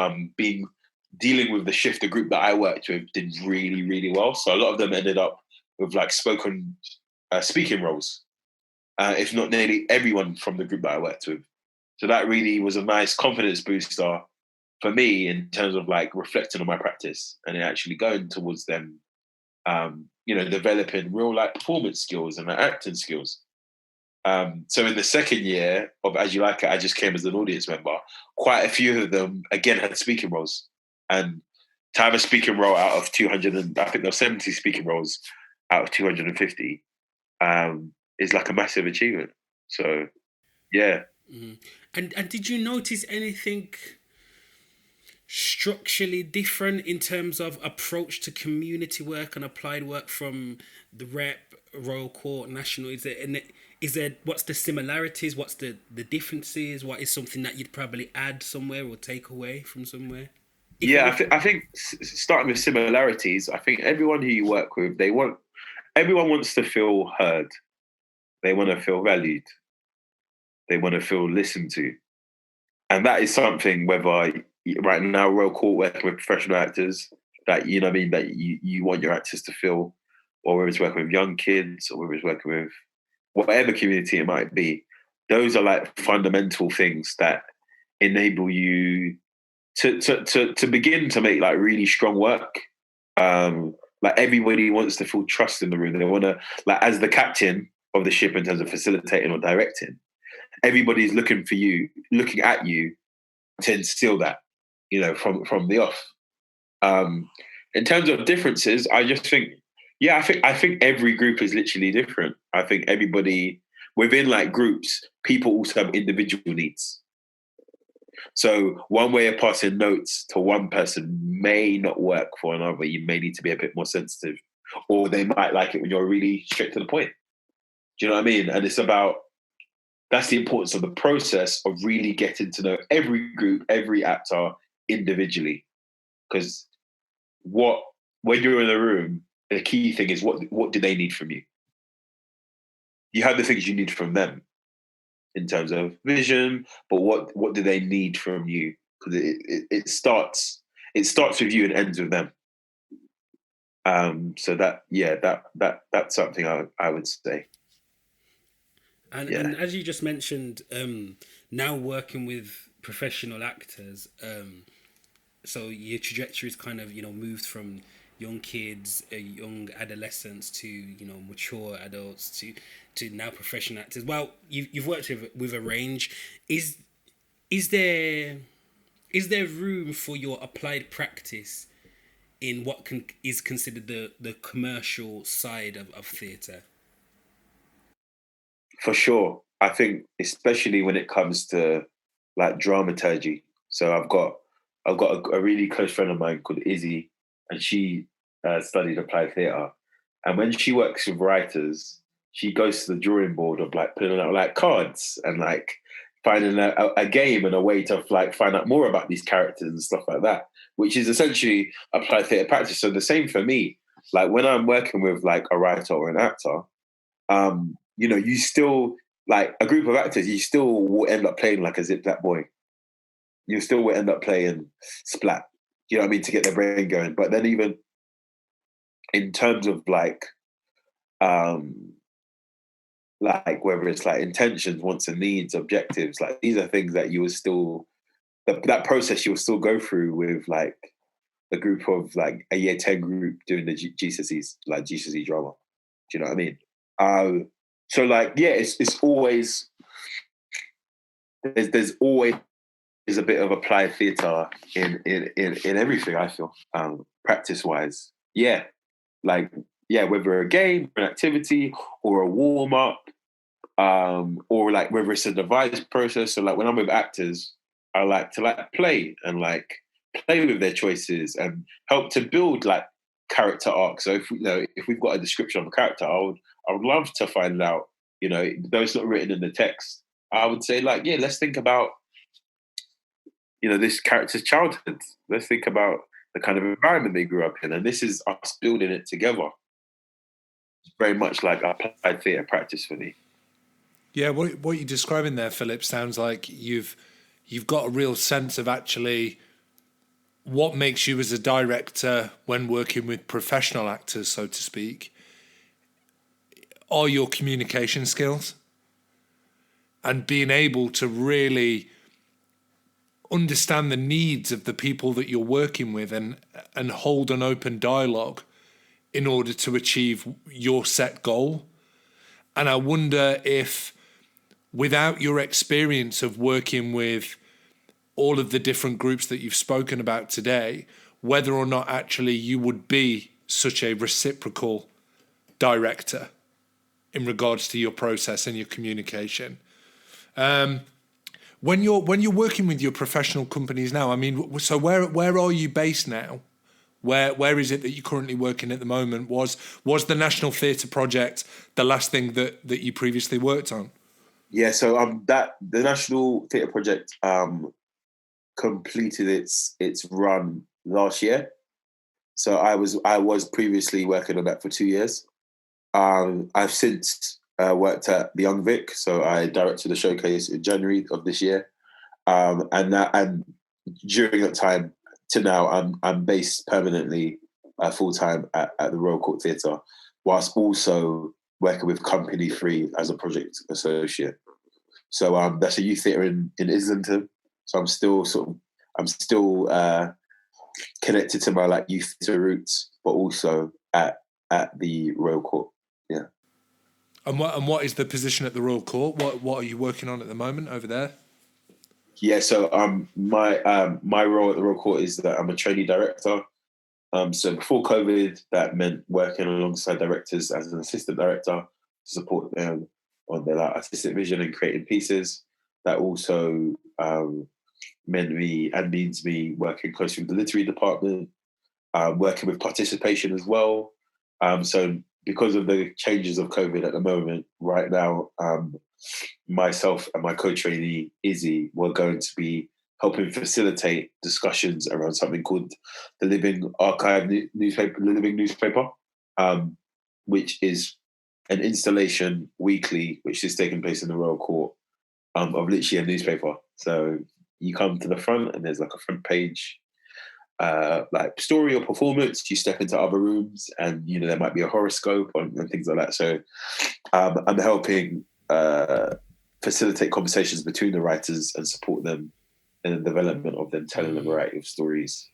dealing with the shift, the group that I worked with did really, really well. So a lot of them ended up with like speaking roles, if not nearly everyone from the group that I worked with. So that really was a nice confidence booster for me in terms of like reflecting on my practice and actually going towards them, you know, developing real like performance skills and acting skills. So in the second year of As You Like It, I just came as an audience member. Quite a few of them, again, had speaking roles. And to have a speaking role out of 200, and I think there were 70 speaking roles out of 250, is like a massive achievement. So, yeah. Mm-hmm. And did you notice anything structurally different in terms of approach to community work and applied work from the Rep, Royal Court, National? Is there what's the similarities? What's the differences? What is something that you'd probably add somewhere or take away from somewhere? I think starting with similarities, I think everyone who you work with, everyone wants to feel heard. They want to feel valued. They want to feel listened to. And that is something, whether right now, Royal Court working with professional actors, that, you know what I mean, that you want your actors to feel, or whether it's working with young kids, or whether it's working with whatever community it might be, those are like fundamental things that enable you to begin to make like really strong work. Like everybody wants to feel trust in the room. They want to, like, as the captain of the ship in terms of facilitating or directing, everybody's looking at you to instill that, you know, from the off. In terms of differences, I just think, I think every group is literally different. I think everybody within like groups, people also have individual needs. So one way of passing notes to one person may not work for another. You may need to be a bit more sensitive, or they might like it when you're really straight to the point. Do you know what I mean? And it's about, that's the importance of the process of really getting to know every group, every actor individually. Because when you're in a room, the key thing is what do they need from you? You have the things you need from them in terms of vision, but what do they need from you? Because it starts with you and ends with them. So that's something I would say. And as you just mentioned, now working with professional actors, so your trajectory is kind of, moved from young kids, young adolescents to, mature adults to now professional actors. Well, you've worked with a range. Is there room for your applied practice in what is considered the commercial side of theatre? For sure. I think especially when it comes to like dramaturgy. So I've got a really close friend of mine called Izzy, and she studied applied theatre. And when she works with writers, she goes to the drawing board of like putting out like cards and like finding a game and a way to like find out more about these characters and stuff like that, which is essentially applied theatre practice. So the same for me. Like when I'm working with like a writer or an actor, you still, like a group of actors, you still will end up playing like a Zip Zap Boy. You still will end up playing Splat, you know what I mean, to get their brain going. But then even in terms of like whether it's like intentions, wants and needs, objectives, like these are things that you will still, that process you will still go through with like a group of like a year 10 group doing the GCSEs, like GCSE drama. Do you know what I mean? So like, yeah, it's always, there's always a bit of applied theatre in everything, I feel, practice wise. Yeah. Like, yeah, whether a game, an activity, or a warm up, or like whether it's a devised process. So like when I'm with actors, I like to like play and like play with their choices and help to build like character arcs. So if we've got a description of a character, I would love to find out, though it's not written in the text, I would say like, yeah, let's think about, this character's childhood. Let's think about the kind of environment they grew up in. And this is us building it together. It's very much like applied theatre practice for me. Yeah, what you're describing there, Philip, sounds like you've got a real sense of actually what makes you as a director when working with professional actors, so to speak, are your communication skills and being able to really understand the needs of the people that you're working with and hold an open dialogue in order to achieve your set goal. And I wonder if, without your experience of working with all of the different groups that you've spoken about today, whether or not actually you would be such a reciprocal director in regards to your process and your communication. When you're working with your professional companies now, I mean, so where are you based now? Where is it that you're currently working at the moment? Was the National Theatre Project the last thing that you previously worked on? Yeah, so the National Theatre Project completed its run last year. So I was previously working on that for 2 years. I've since worked at the Young Vic, so I directed a showcase in January of this year, and during that time to now, I'm based permanently full time at the Royal Court Theatre, whilst also working with Company 3 as a project associate. So that's a youth theatre in Islington. So I'm still connected to my like youth theatre roots, but also at the Royal Court. Yeah. And what is the position at the Royal Court? What are you working on at the moment over there? Yeah, so my role at the Royal Court is that I'm a trainee director. So before COVID, that meant working alongside directors as an assistant director to support them on their like, artistic vision and creating pieces. That also means me working closely with the literary department, working with participation as well. So because of the changes of COVID at the moment, right now, myself and my co-trainee Izzy were going to be helping facilitate discussions around something called the Living Archive newspaper, the Living Newspaper, which is an installation weekly, which is taking place in the Royal Court, of literally a newspaper. So you come to the front and there's like a front page like story or performance. You step into other rooms and there might be a horoscope and things like that. So I'm helping facilitate conversations between the writers and support them in the development of them telling a variety of stories.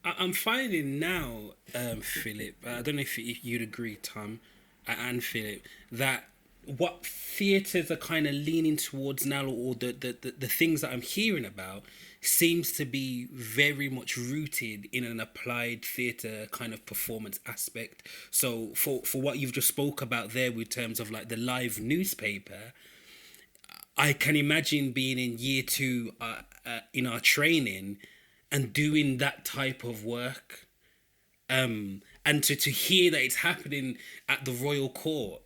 I'm finding now, Philip, I don't know if you'd agree, Tom and Philip, that what theatres are kind of leaning towards now, or the things that I'm hearing about, seems to be very much rooted in an applied theatre kind of performance aspect. So for what you've just spoke about there with terms of like the live newspaper, I can imagine being in year 2 in our training and doing that type of work, and to hear that it's happening at the Royal Court,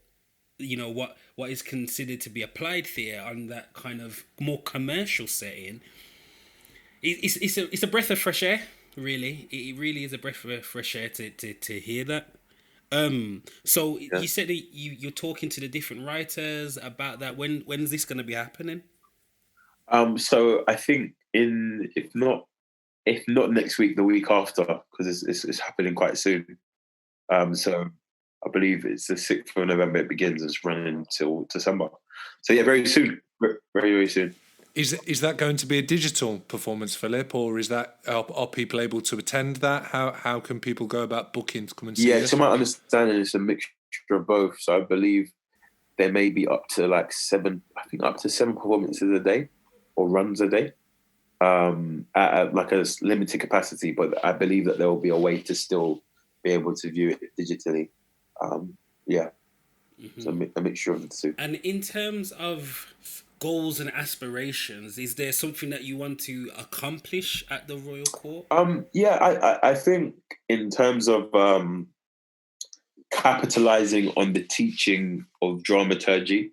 what is considered to be applied theatre on that kind of more commercial setting. It's a breath of fresh air, really. It really is a breath of fresh air to hear that. So you said that you're talking to the different writers about that. When's this going to be happening? So I think if not next week, the week after, because it's happening quite soon. So I believe it's the 6th of November it begins. It's running until December. So yeah, very soon, very, very soon. Is that going to be a digital performance, Philip, or is that are people able to attend that? How can people go about booking to come and see this? To my understanding, it's a mixture of both. So I believe there may be up to 7 performances a day or runs a day, at like a limited capacity. But I believe that there will be a way to still be able to view it digitally. So a mixture of the two. And in terms of goals and aspirations, is there something that you want to accomplish at the Royal Court? I think in terms of capitalizing on the teaching of dramaturgy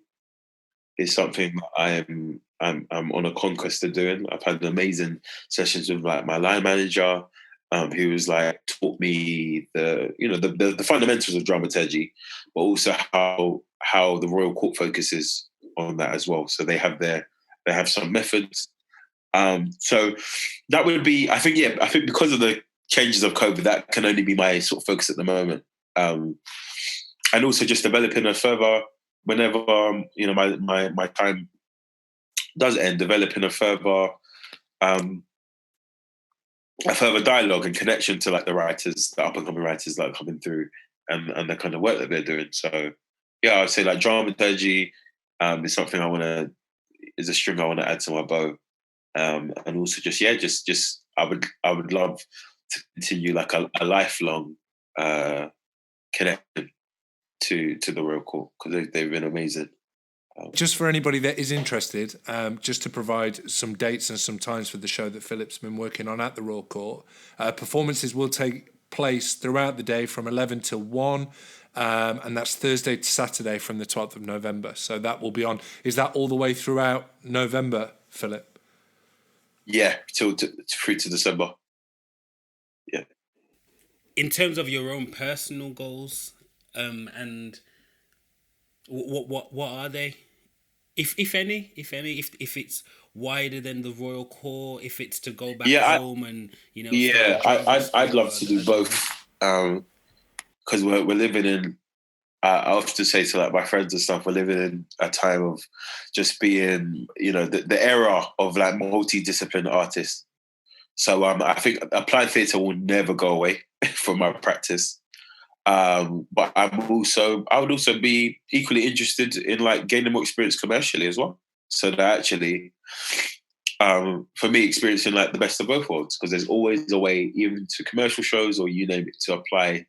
is something that I'm on a conquest of doing. I've had amazing sessions with like my line manager, who was like taught me the fundamentals of dramaturgy, but also how the Royal Court focuses on that as well. So they have some methods. So that would be, I think because of the changes of COVID, that can only be my sort of focus at the moment. And also just developing a further, whenever my time does end, developing a further dialogue and connection to like the writers, the up and coming writers that are coming through, and the kind of work that they're doing. So yeah, I'd say like dramaturgy is something is a string I want to add to my bow. And also just I would love to continue like a lifelong connection to the Royal Court, because they've been amazing. Just for anybody that is interested, just to provide some dates and some times for the show that Philip's been working on at the Royal Court, performances will take place throughout the day from 11 till 1, and that's Thursday to Saturday from the 12th of November. So that will be on. Is that all the way throughout November, Philip? Yeah, through to December. Yeah. In terms of your own personal goals, and what are they? If any, if it's wider than the Royal Court, if it's to go back home and I'd love to do both, because we're living in. I often say to like my friends and stuff, we're living in a time of just being, the era of like multidisciplinary artists. So I think applied theatre will never go away from my practice. But I would also be equally interested in like gaining more experience commercially as well. So that actually for me, experiencing like the best of both worlds, because there's always a way, even to commercial shows or you name it, to apply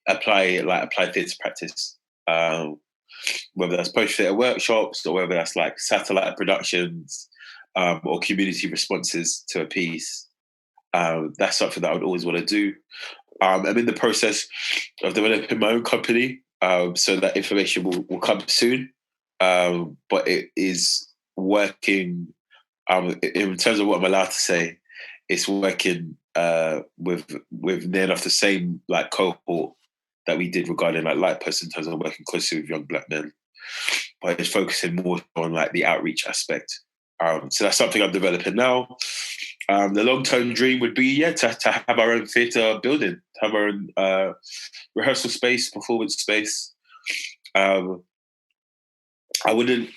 theatre practice. Whether that's post theatre workshops or whether that's like satellite productions or community responses to a piece. That's something that I would always want to do. I'm in the process of developing my own company, so that information will come soon. But it is working, in terms of what I'm allowed to say, it's working with near enough the same like cohort that we did regarding like Lightpost, in terms of working closely with young Black men, but it's focusing more on like the outreach aspect. So that's something I'm developing now. The long-term dream would be, to have our own theatre building, to have our own rehearsal space, performance space. I wouldn't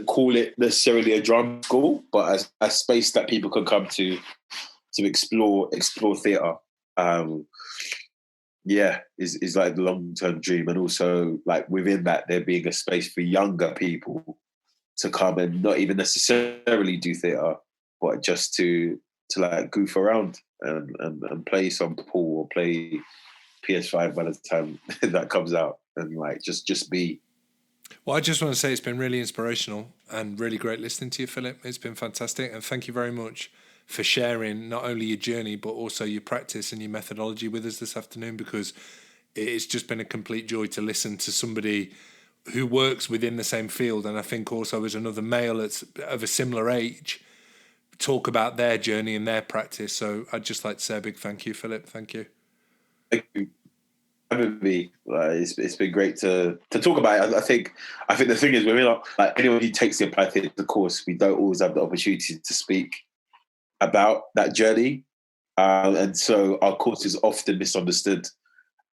call it necessarily a drama school, but a space that people can come to explore theatre. Is like the long-term dream, and also like within that there being a space for younger people to come and not even necessarily do theatre, but just to like goof around and play some pool or play PS5 by the time that comes out, and like just be. Well, I just want to say it's been really inspirational and really great listening to you, Philip. It's been fantastic, and thank you very much for sharing not only your journey but also your practice and your methodology with us this afternoon, because it's just been a complete joy to listen to somebody who works within the same field, and I think also as another male that's of a similar age, talk about their journey and their practice. So I'd just like to say a big thank you, Philip. Thank you. Thank you for having me. It's been great to talk about it. I think the thing is, when we're not like anyone who takes the applied theatre course, we don't always have the opportunity to speak about that journey, and so our course is often misunderstood,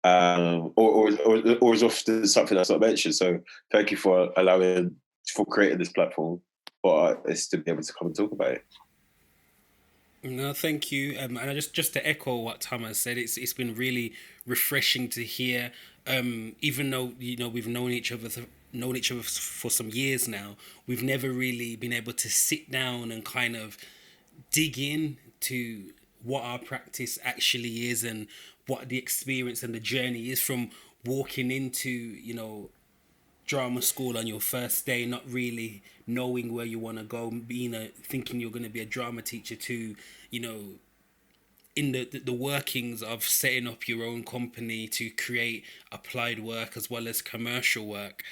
or is often something that's not mentioned. So thank you for creating this platform for us to be able to come and talk about it. No, thank you. And I just to echo what Thomas said, it's been really refreshing to hear. Even though we've known each other for some years now, we've never really been able to sit down and kind of dig in to what our practice actually is and what the experience and the journey is, from walking into drama school on your first day, not really knowing where you want to go, thinking you're going to be a drama teacher, to in the workings of setting up your own company to create applied work as well as commercial work.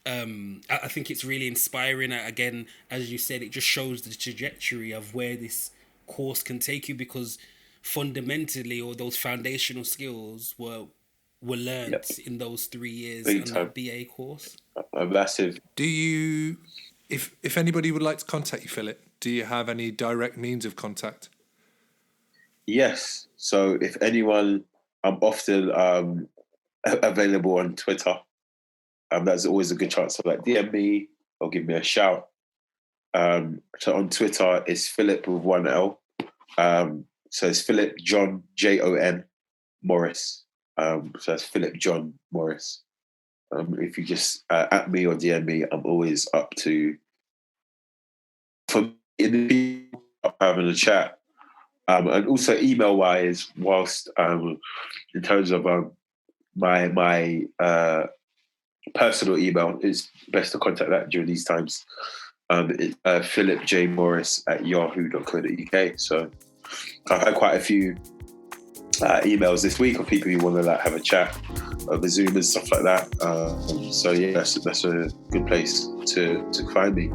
I think it's really inspiring. Again, as you said, it just shows the trajectory of where this course can take you, because fundamentally all those foundational skills were learned in those 3 years in that BA course. A massive. Do you, if anybody would like to contact you, Philip, do you have any direct means of contact? Yes. So if anyone, I'm often available on Twitter. That's always a good chance to like DM me or give me a shout. So on Twitter, it's Philip with 1 L. So it's Philip John Jon Morris. So that's Philip John Morris. If you just at me or DM me, I'm always up to having a chat. And also email wise, whilst in terms of my personal email, is best to contact that during these times. It's philipjmorris@yahoo.co.uk. So I've had quite a few emails this week of people who want to like have a chat over Zoom and stuff like that. So yeah, that's a good place to find me.